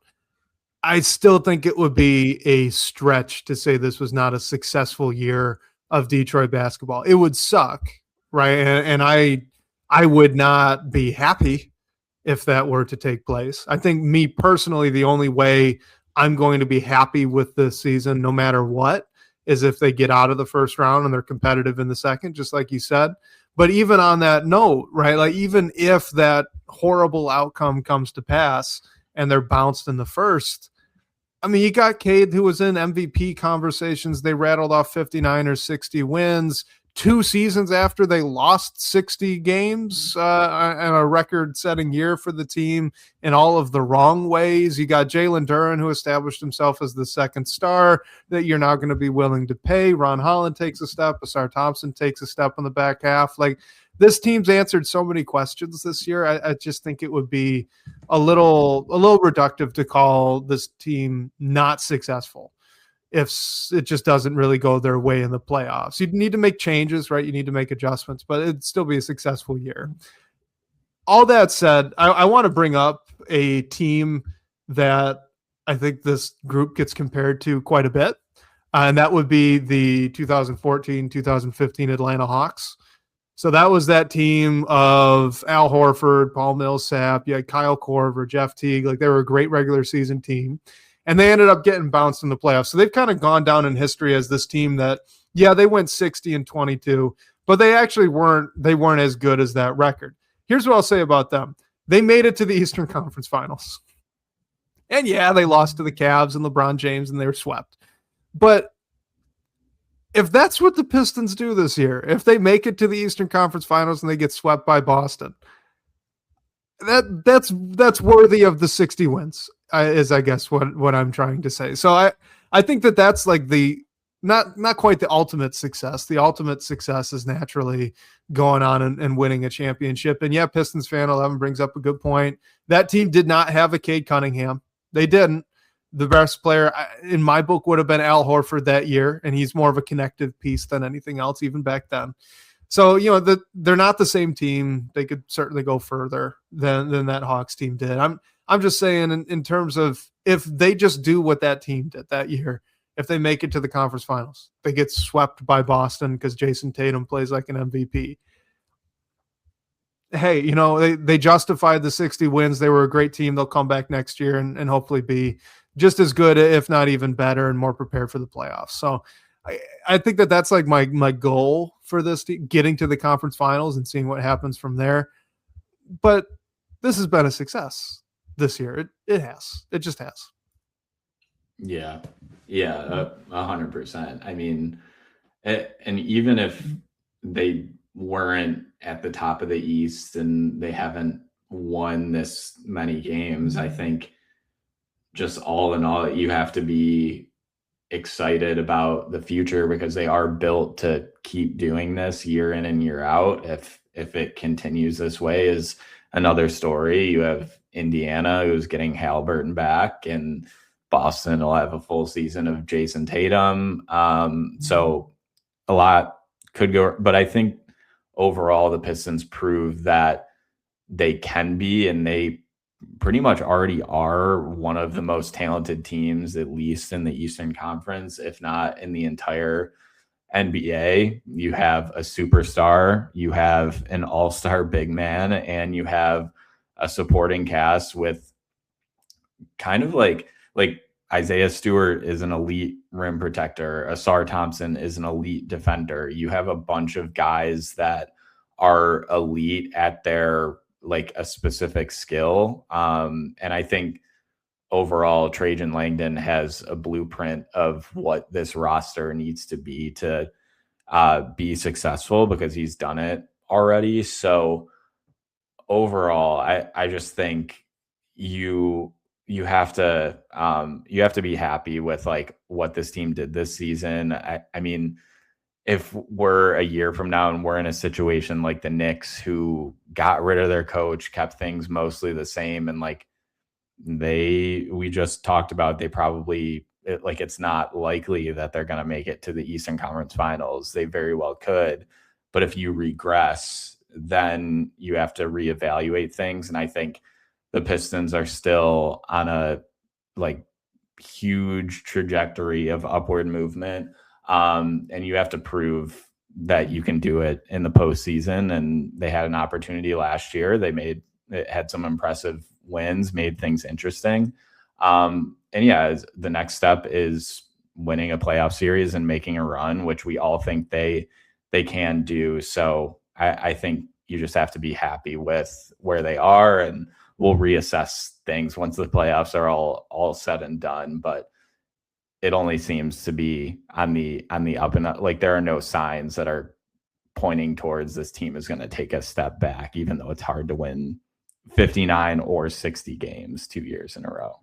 I still think it would be a stretch to say this was not a successful year of Detroit basketball. It would suck, right? And I would not be happy if that were to take place. I think, me personally, the only way I'm going to be happy with this season, no matter what, is if they get out of the first round and they're competitive in the second, just like you said. But even on that note, right, like even if that horrible outcome comes to pass and they're bounced in the first, I mean, you got Cade, who was in MVP conversations. They rattled off 59 or 60 wins 2 seasons after they lost 60 games and a record-setting year for the team in all of the wrong ways. You got Jalen Duren, who established himself as the second star that you're now going to be willing to pay. Ron Holland takes a step. Asar Thompson takes a step in the back half. Like, this team's answered so many questions this year. I just think it would be a little reductive to call this team not successful if it just doesn't really go their way in the playoffs. You need to make changes, right? You need to make adjustments, but it'd still be a successful year. All that said, I want to bring up a team that I think this group gets compared to quite a bit, and that would be the 2014-2015 Atlanta Hawks. So that was that team of Al Horford, Paul Millsap, you had Kyle Korver, Jeff Teague. Like, they were a great regular season team. And they ended up getting bounced in the playoffs. So they've kind of gone down in history as this team that, yeah, they went 60-22, but they actually weren't as good as that record. Here's what I'll say about them. They made it to the Eastern Conference Finals. And yeah, they lost to the Cavs and LeBron James, and they were swept. But if that's what the Pistons do this year, if they make it to the Eastern Conference Finals and they get swept by Boston, that's worthy of the 60 wins. Is, I guess, what I'm trying to say. So I think that's like the not quite the ultimate success. The ultimate success is naturally going on and winning a championship. And yeah, Pistons fan 11 brings up a good point. That team did not have a Cade Cunningham. They didn't. The best player in my book would have been Al Horford that year, and he's more of a connective piece than anything else, even back then. So, they're not the same team. They could certainly go further than that Hawks team did. I'm just saying, in terms of, if they just do what that team did that year, if they make it to the conference finals, they get swept by Boston because Jason Tatum plays like an MVP. Hey, they justified the 60 wins. They were a great team. They'll come back next year and hopefully be just as good, if not even better, and more prepared for the playoffs. So I think that's like my goal for this team, getting to the conference finals and seeing what happens from there. But this has been a success this year. It has. It just has. Yeah, 100%. I mean, and even if they weren't at the top of the East and they haven't won this many games, I think just all in all, you have to be excited about the future, because they are built to keep doing this year in and year out. If it continues this way, is another story. You have Indiana, who's getting Halliburton back, and Boston will have a full season of Jason Tatum. So a lot could go, but I think overall the Pistons prove that they can be, and they pretty much already are, one of the most talented teams, at least in the Eastern Conference, if not in the entire NBA. You have a superstar, you have an all-star big man, and you have a supporting cast with kind of like Isaiah Stewart is an elite rim protector. Asar Thompson is an elite defender. You have a bunch of guys that are elite at their like a specific skill. And I think overall Trajan Langdon has a blueprint of what this roster needs to be successful because he's done it already. So overall, I just think you have to be happy with like what this team did this season. I mean, if we're a year from now and we're in a situation like the Knicks, who got rid of their coach, kept things mostly the same, and like we just talked about, they probably it's not likely that they're going to make it to the Eastern Conference Finals. They very well could, but if you regress, then you have to reevaluate things. And I think the Pistons are still on a like huge trajectory of upward movement. And you have to prove that you can do it in the postseason. And they had an opportunity last year. It had some impressive wins, made things interesting. And yeah, the next step is winning a playoff series and making a run, which we all think they can do. So I think you just have to be happy with where they are, and we'll reassess things once the playoffs are all said and done. But it only seems to be on the up and up. Like, there are no signs that are pointing towards this team is going to take a step back, even though it's hard to win 59 or 60 games 2 years in a row.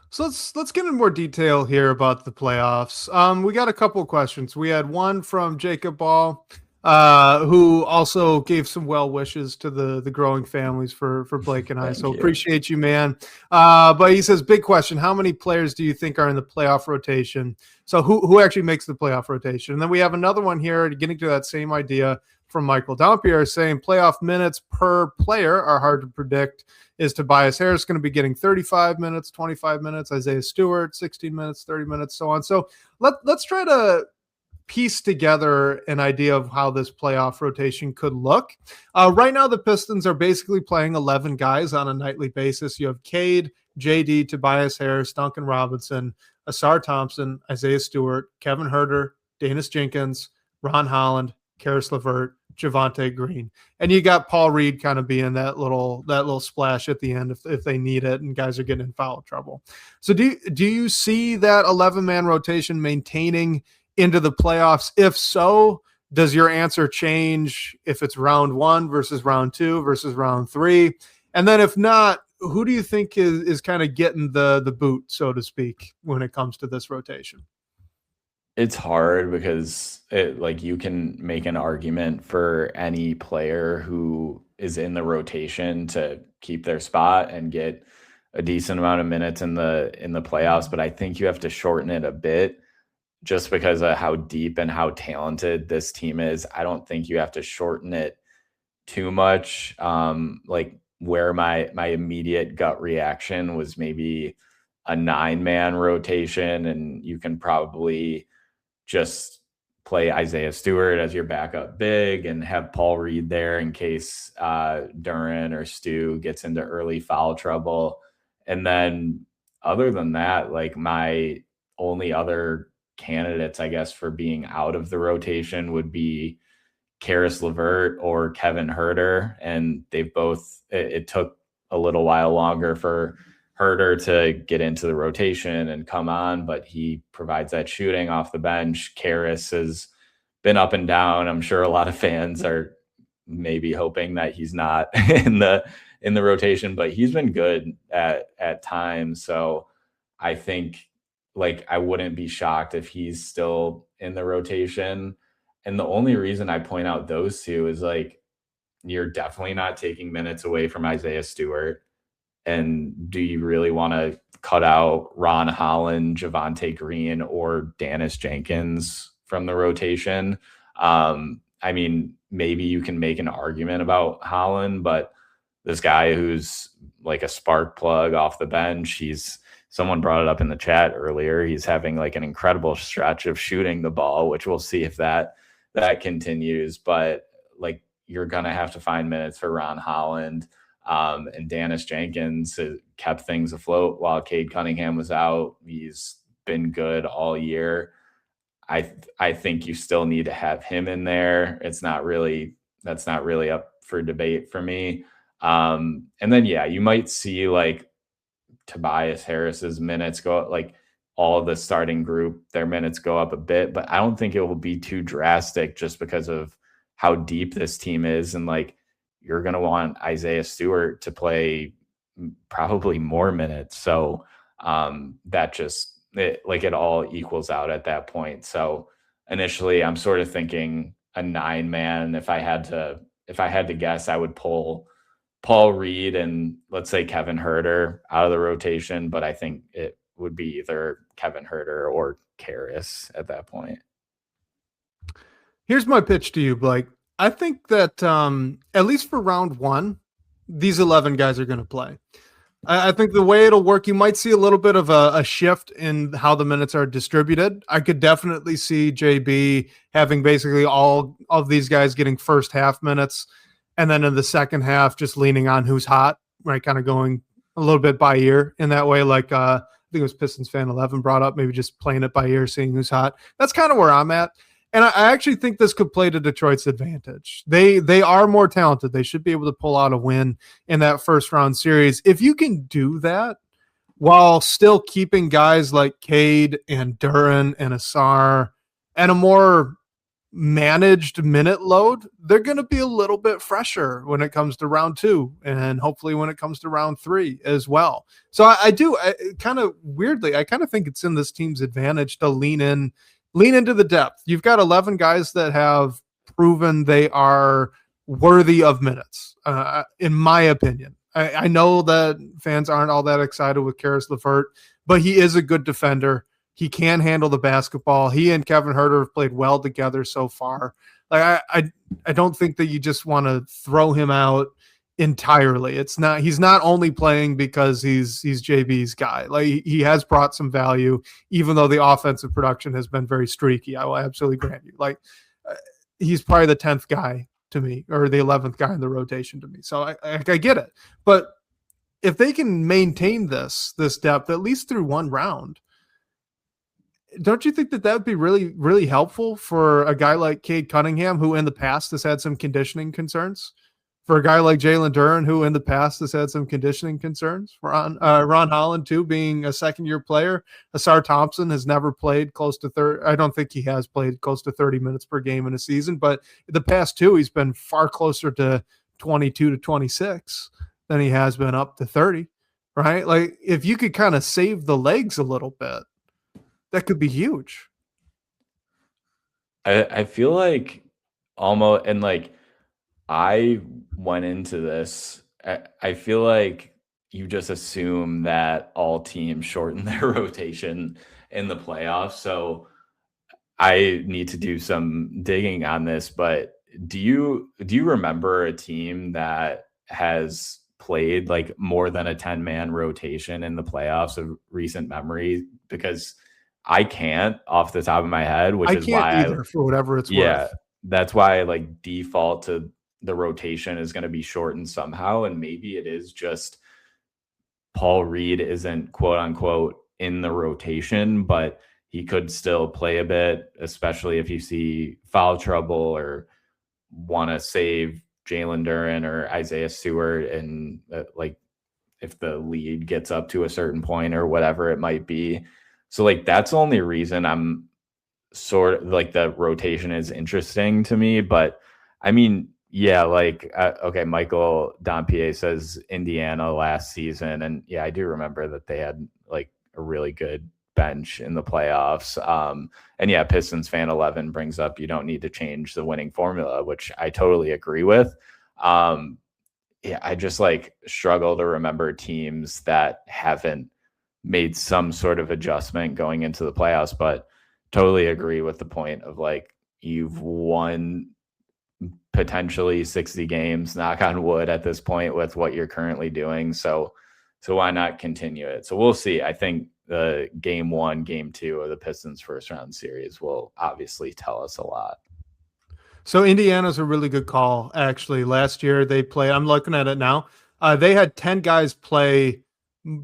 So let's get into more detail here about the playoffs. We got a couple of questions. We had one from Jacob Ball, who also gave some well wishes to the growing families for Blake and I. So appreciate you, man. But he says, big question: how many players do you think are in the playoff rotation? So who actually makes the playoff rotation? And then we have another one here getting to that same idea from Michael Dampier, saying playoff minutes per player are hard to predict. Is Tobias Harris going to be getting 35 minutes, 25 minutes? Isaiah Stewart, 16 minutes, 30 minutes, so on. So let's try to piece together an idea of how this playoff rotation could look. Right now, the Pistons are basically playing 11 guys on a nightly basis. You have Cade, JD, Tobias Harris, Duncan Robinson, Asar Thompson, Isaiah Stewart, Kevin Huerter, Danis Jenkins, Ron Holland, Karis LeVert, Javonte Green, and you got Paul Reed kind of being that little splash at the end if they need it and guys are getting in foul trouble. So do you see that 11-man rotation maintaining into the playoffs? If so, does your answer change if it's round 1 versus round 2 versus round 3? And then if not, who do you think is kind of getting the boot, so to speak, when it comes to this rotation? It's hard because you can make an argument for any player who is in the rotation to keep their spot and get a decent amount of minutes in the playoffs. But I think you have to shorten it a bit just because of how deep and how talented this team is. I don't think you have to shorten it too much. Where my immediate gut reaction was maybe a 9-man rotation, and you can probably just play Isaiah Stewart as your backup big and have Paul Reed there in case Duren or Stu gets into early foul trouble. And then other than that, like, my only other candidates, I guess, for being out of the rotation would be Karis LeVert or Kevin Huerter. And they've both, it took a little while longer for Huerter to get into the rotation and come on, but he provides that shooting off the bench. Karis has been up and down. I'm sure a lot of fans are maybe hoping that he's not in the rotation, but he's been good at times. So I think, like, I wouldn't be shocked if he's still in the rotation. And the only reason I point out those two is, like, you're definitely not taking minutes away from Isaiah Stewart. And do you really want to cut out Ron Holland, Javonte Green, or Danis Jenkins from the rotation? I mean, maybe you can make an argument about Holland, but this guy who's like a spark plug off the bench, someone brought it up in the chat earlier. He's having like an incredible stretch of shooting the ball, which we'll see if that continues. But like, you're going to have to find minutes for Ron Holland. And Danis Jenkins kept things afloat while Cade Cunningham was out. He's been good all year. I think you still need to have him in there. It's not really that's not really up for debate for me. And then, yeah, you might see like Tobias Harris's minutes go up, like all the starting group, their minutes go up a bit, but I don't think it will be too drastic just because of how deep this team is. And like, you're going to want Isaiah Stewart to play probably more minutes. So that just, it all equals out at that point. So initially I'm sort of thinking a 9-man. If I had to guess, I would pull Paul Reed and let's say Kevin Huerter out of the rotation, but I think it would be either Kevin Huerter or Karras at that point. Here's my pitch to you, Blake. I think that at least for round one, these 11 guys are going to play. I think the way it'll work, you might see a little bit of a shift in how the minutes are distributed. I could definitely see JB having basically all of these guys getting first half minutes, and then in the second half, just leaning on who's hot, right? Kind of going a little bit by ear in that way. Like I think it was Pistons fan 11 brought up, maybe just playing it by ear, seeing who's hot. That's kind of where I'm at. And I actually think this could play to Detroit's advantage. They are more talented. They should be able to pull out a win in that first round series. If you can do that while still keeping guys like Cade and Duren and Asar and a more managed minute load, they're going to be a little bit fresher when it comes to round two and hopefully when it comes to round three as well. So I kind of weirdly, I kind of think it's in this team's advantage to lean into the depth. You've got 11 guys that have proven they are worthy of minutes, in my opinion. I know that fans aren't all that excited with Caris LeVert, but he is a good defender. He can handle the basketball. He and Kevin Huerter have played well together so far. Like I don't think that you just want to throw him out entirely. He's not only playing because he's JB's guy. Like he has brought some value, even though the offensive production has been very streaky. I will absolutely grant you. Like he's probably the 10th guy to me, or the 11th guy in the rotation to me. So I get it. But if they can maintain this depth at least through one round, don't you think that would be really, really helpful for a guy like Cade Cunningham, who in the past has had some conditioning concerns? For a guy like Jalen Duren, who in the past has had some conditioning concerns? For Ron Holland, too, being a second-year player. Asar Thompson has never played close to 30. I don't think he has played close to 30 minutes per game in a season, but the past two, he's been far closer to 22 to 26 than he has been up to 30, right? Like, if you could kind of save the legs a little bit, that could be huge. I feel like almost, and like I went into this, I feel like you just assume that all teams shorten their rotation in the playoffs. So I need to do some digging on this, but do you remember a team that has played like more than a 10-man rotation in the playoffs of recent memory? Because I can't off the top of my head, which is why either, for whatever it's worth. That's why I like default to the rotation is going to be shortened somehow. And maybe it is just Paul Reed isn't quote unquote in the rotation, but he could still play a bit, especially if you see foul trouble or want to save Jalen Duren or Isaiah Stewart. And like if the lead gets up to a certain point or whatever it might be. So like, that's the only reason I'm sort of like the rotation is interesting to me. But I mean, yeah, like, okay, Michael Dompier says Indiana last season. And yeah, I do remember that they had like a really good bench in the playoffs. And yeah, Pistons fan 11 brings up, you don't need to change the winning formula, which I totally agree with. Yeah, I just like struggle to remember teams that haven't made some sort of adjustment going into the playoffs, but totally agree with the point of like, you've won potentially 60 games, knock on wood at this point with what you're currently doing. So why not continue it? So we'll see. I think the game 1, game 2 of the Pistons first round series will obviously tell us a lot. So Indiana's a really good call. Actually, last year they played, I'm looking at it now. They had 10 guys play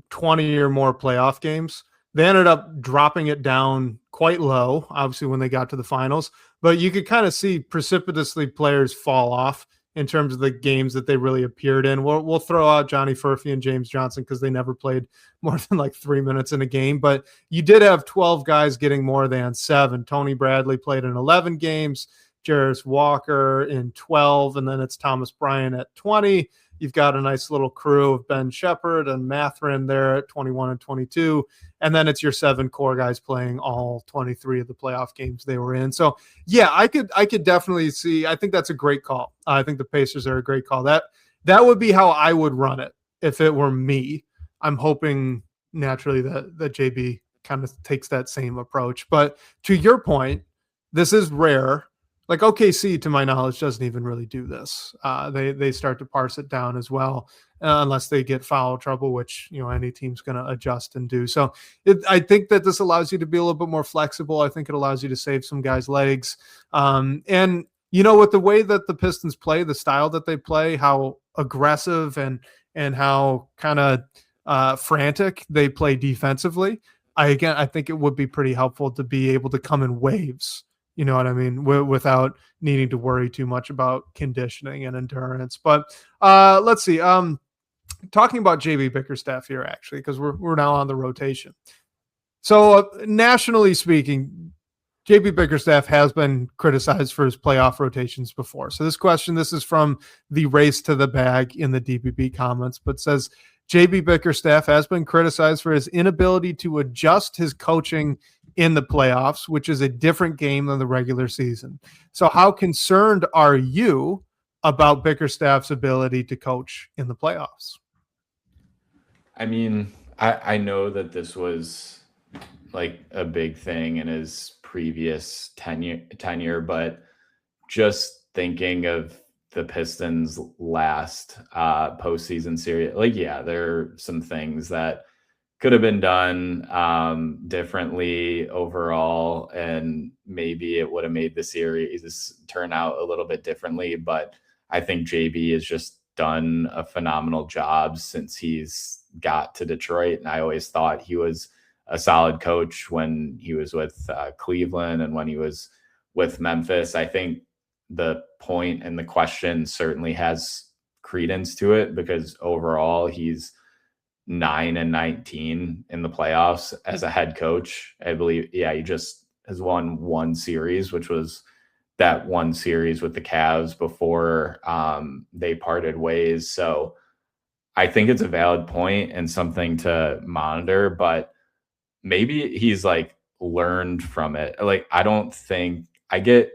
20 or more playoff games. They ended up dropping it down quite low, obviously, when they got to the finals. but you could kind of see precipitously players fall off in terms of the games that they really appeared in. We'll throw out Johnny Furphy and James Johnson because they never played more than like 3 minutes in a game, but you did have 12 guys getting more than 7. Tony Bradley played in 11 games, Jarris Walker in 12, and then it's Thomas Bryant at 20. You've got a nice little crew of Ben Shepherd and Matherin there at 21 and 22. And then it's your 7 core guys playing all 23 of the playoff games they were in. So yeah, I could definitely see, I think that's a great call. I think the Pacers are a great call. That would be how I would run it if it were me. I'm hoping naturally that JB kind of takes that same approach. But to your point, this is rare. Like OKC, to my knowledge, doesn't even really do this. They start to parse it down as well, unless they get foul trouble, which any team's going to adjust and do. So I think that this allows you to be a little bit more flexible. I think it allows you to save some guys' legs. And with the way that the Pistons play, the style that they play, how aggressive and how kind of frantic they play defensively, I think it would be pretty helpful to be able to come in waves. You know what I mean? Without needing to worry too much about conditioning and endurance. But let's see. Talking about JB Bickerstaff here, actually, because we're now on the rotation. So nationally speaking, JB Bickerstaff has been criticized for his playoff rotations before. So this is from the Race to the Bag in the DBB comments, but says JB Bickerstaff has been criticized for his inability to adjust his coaching in the playoffs, which is a different game than the regular season. So how concerned are you about Bickerstaff's ability to coach in the playoffs? I mean, I know that this was like a big thing in his previous tenure, but just thinking of the Pistons' last postseason series, there are some things that could have been done differently overall, and maybe it would have made the series turn out a little bit differently. But I think JB has just done a phenomenal job since he's got to Detroit. And I always thought he was a solid coach when he was with Cleveland and when he was with Memphis. I think the point and the question certainly has credence to it because overall he's 9-19 in the playoffs as a head coach. I believe, he just has won one series, which was that one series with the Cavs before they parted ways. So I think it's a valid point and something to monitor, but maybe he's learned from it. I get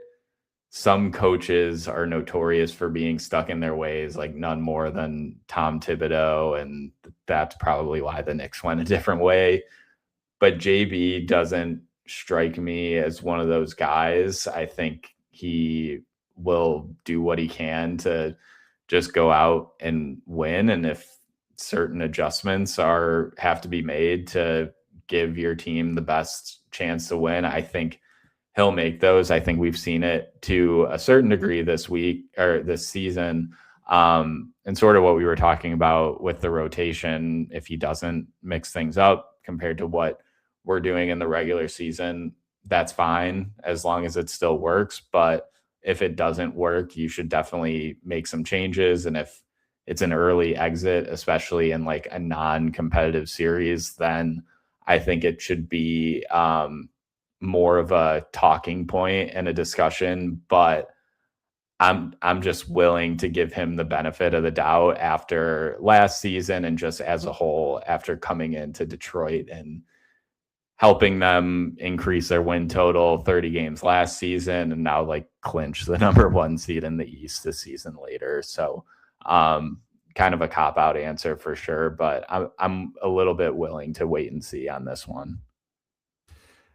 some coaches are notorious for being stuck in their ways, none more than Tom Thibodeau. And that's probably why the Knicks went a different way. But JB doesn't strike me as one of those guys. I think he will do what he can to just go out and win. And if certain adjustments have to be made to give your team the best chance to win, I think he'll make those. I think we've seen it to a certain degree this week or this season. And sort of what we were talking about with the rotation, if he doesn't mix things up compared to what we're doing in the regular season, that's fine as long as it still works. But if it doesn't work, you should definitely make some changes. And if it's an early exit, especially in a non-competitive series, then I think it should be more of a talking point and a discussion. But I'm just willing to give him the benefit of the doubt after last season and just as a whole after coming into Detroit and helping them increase their win total 30 games last season and now clinch the number 1 seed in the East this season later. So kind of a cop-out answer for sure, but I'm a little bit willing to wait and see on this one.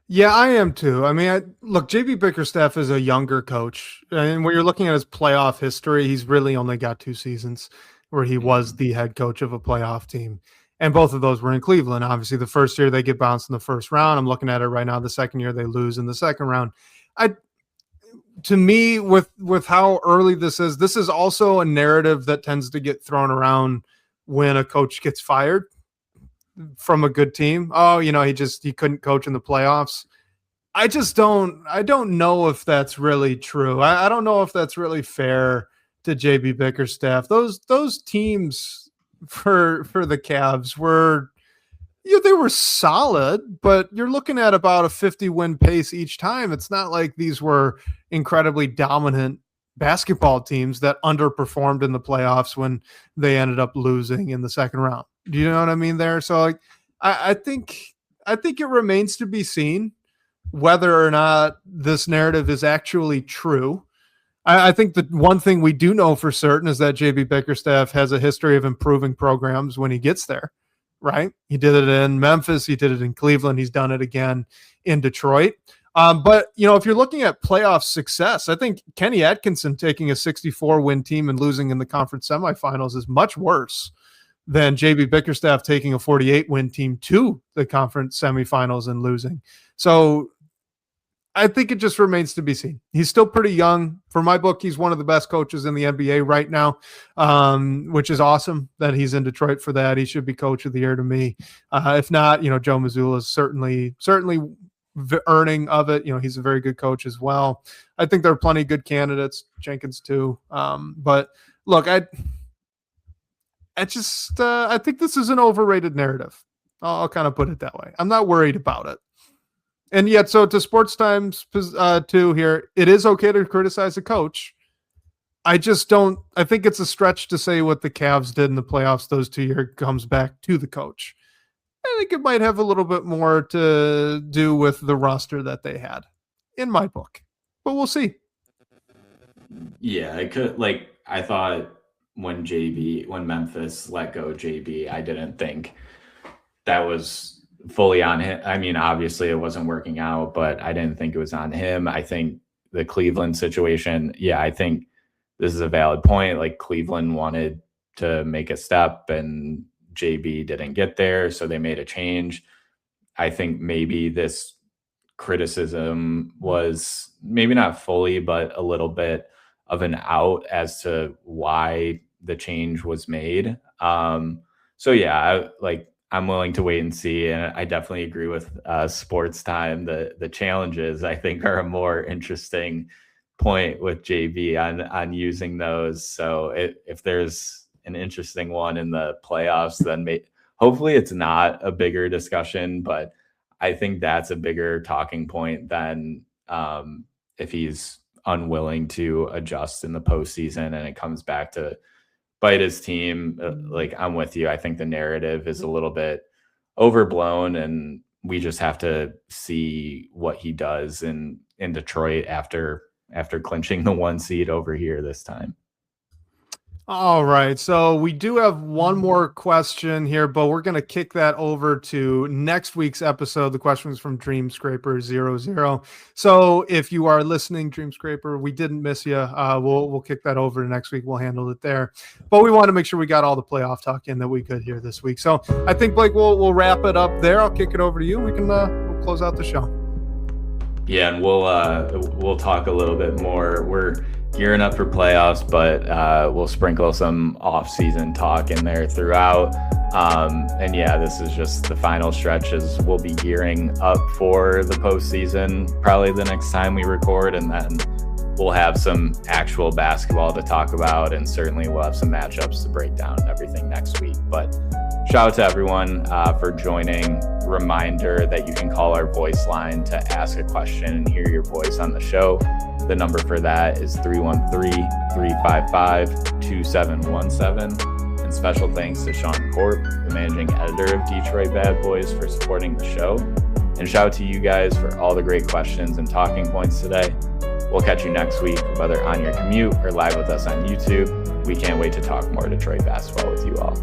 Yeah, I am too. I mean, look, JB Bickerstaff is a younger coach. And when you're looking at his playoff history, he's really only got 2 seasons where he was the head coach of a playoff team. And both of those were in Cleveland. Obviously, the first year they get bounced in the first round. I'm looking at it right now. The second year they lose in the second round. To me, with how early this is also a narrative that tends to get thrown around when a coach gets fired from a good team. Oh, he couldn't coach in the playoffs. I don't know if that's really true. I don't know if that's really fair to JB Bickerstaff. Those teams for the Cavs were, they were solid, but you're looking at about a 50 win pace each time. It's not like these were incredibly dominant basketball teams that underperformed in the playoffs when they ended up losing in the second round. Do you know what I mean there? So like, I think it remains to be seen whether or not this narrative is actually true. I think the one thing we do know for certain is that JB Bickerstaff has a history of improving programs when he gets there, right? He did it in Memphis. He did it in Cleveland. He's done it again in Detroit. But, if you're looking at playoff success, I think Kenny Atkinson taking a 64-win team and losing in the conference semifinals is much worse than JB Bickerstaff taking a 48-win team to the conference semifinals and losing. So I think it just remains to be seen. He's still pretty young. For my book, he's one of the best coaches in the NBA right now, which is awesome that he's in Detroit for that. He should be coach of the year to me. If not, Joe Mazzulla is certainly earning of it. He's a very good coach as well. I think there are plenty of good candidates, Jenkins too. But look, I think this is an overrated narrative. I'll kind of put it that way. I'm not worried about it. And yet, so to Sports Times 2 here, it is okay to criticize a coach. I think it's a stretch to say what the Cavs did in the playoffs those 2 years comes back to the coach. I think it might have a little bit more to do with the roster that they had, in my book. But we'll see. Yeah, it could. I thought when Memphis let go JB, I didn't think that was fully on him. I mean, obviously it wasn't working out, but I didn't think it was on him. I think the Cleveland situation, I think this is a valid point. Like, Cleveland wanted to make a step and JB didn't get there, so they made a change. I think maybe this criticism was maybe not fully, but a little bit of an out as to why the change was made. I'm willing to wait and see. And I definitely agree with Sports Time. The challenges, I think, are a more interesting point with JB on using those. So if there's an interesting one in the playoffs, then hopefully it's not a bigger discussion, but I think that's a bigger talking point than if he's unwilling to adjust in the postseason and it comes back to bite his team. I'm with you. I think the narrative is a little bit overblown, and we just have to see what he does in Detroit after clinching the 1 seed over here this time. All right. So we do have one more question here, but we're going to kick that over to next week's episode. The question was from Dreamscraper00. So if you are listening, Dreamscraper, we didn't miss you. We'll kick that over to next week. We'll handle it there. But we want to make sure we got all the playoff talk in that we could here this week. So I think, Blake, we'll wrap it up there. I'll kick it over to you. We can we'll close out the show. Yeah, and we'll talk a little bit more. We're gearing up for playoffs, but we'll sprinkle some off-season talk in there throughout. This is just the final stretch as we'll be gearing up for the postseason, probably the next time we record, and then we'll have some actual basketball to talk about, and certainly we'll have some matchups to break down and everything next week. But shout out to everyone for joining. Reminder that you can call our voice line to ask a question and hear your voice on the show. The number for that is 313-355-2717. And special thanks to Sean Corp, the managing editor of Detroit Bad Boys, for supporting the show. And shout out to you guys for all the great questions and talking points today. We'll catch you next week, whether on your commute or live with us on YouTube. We can't wait to talk more Detroit basketball with you all.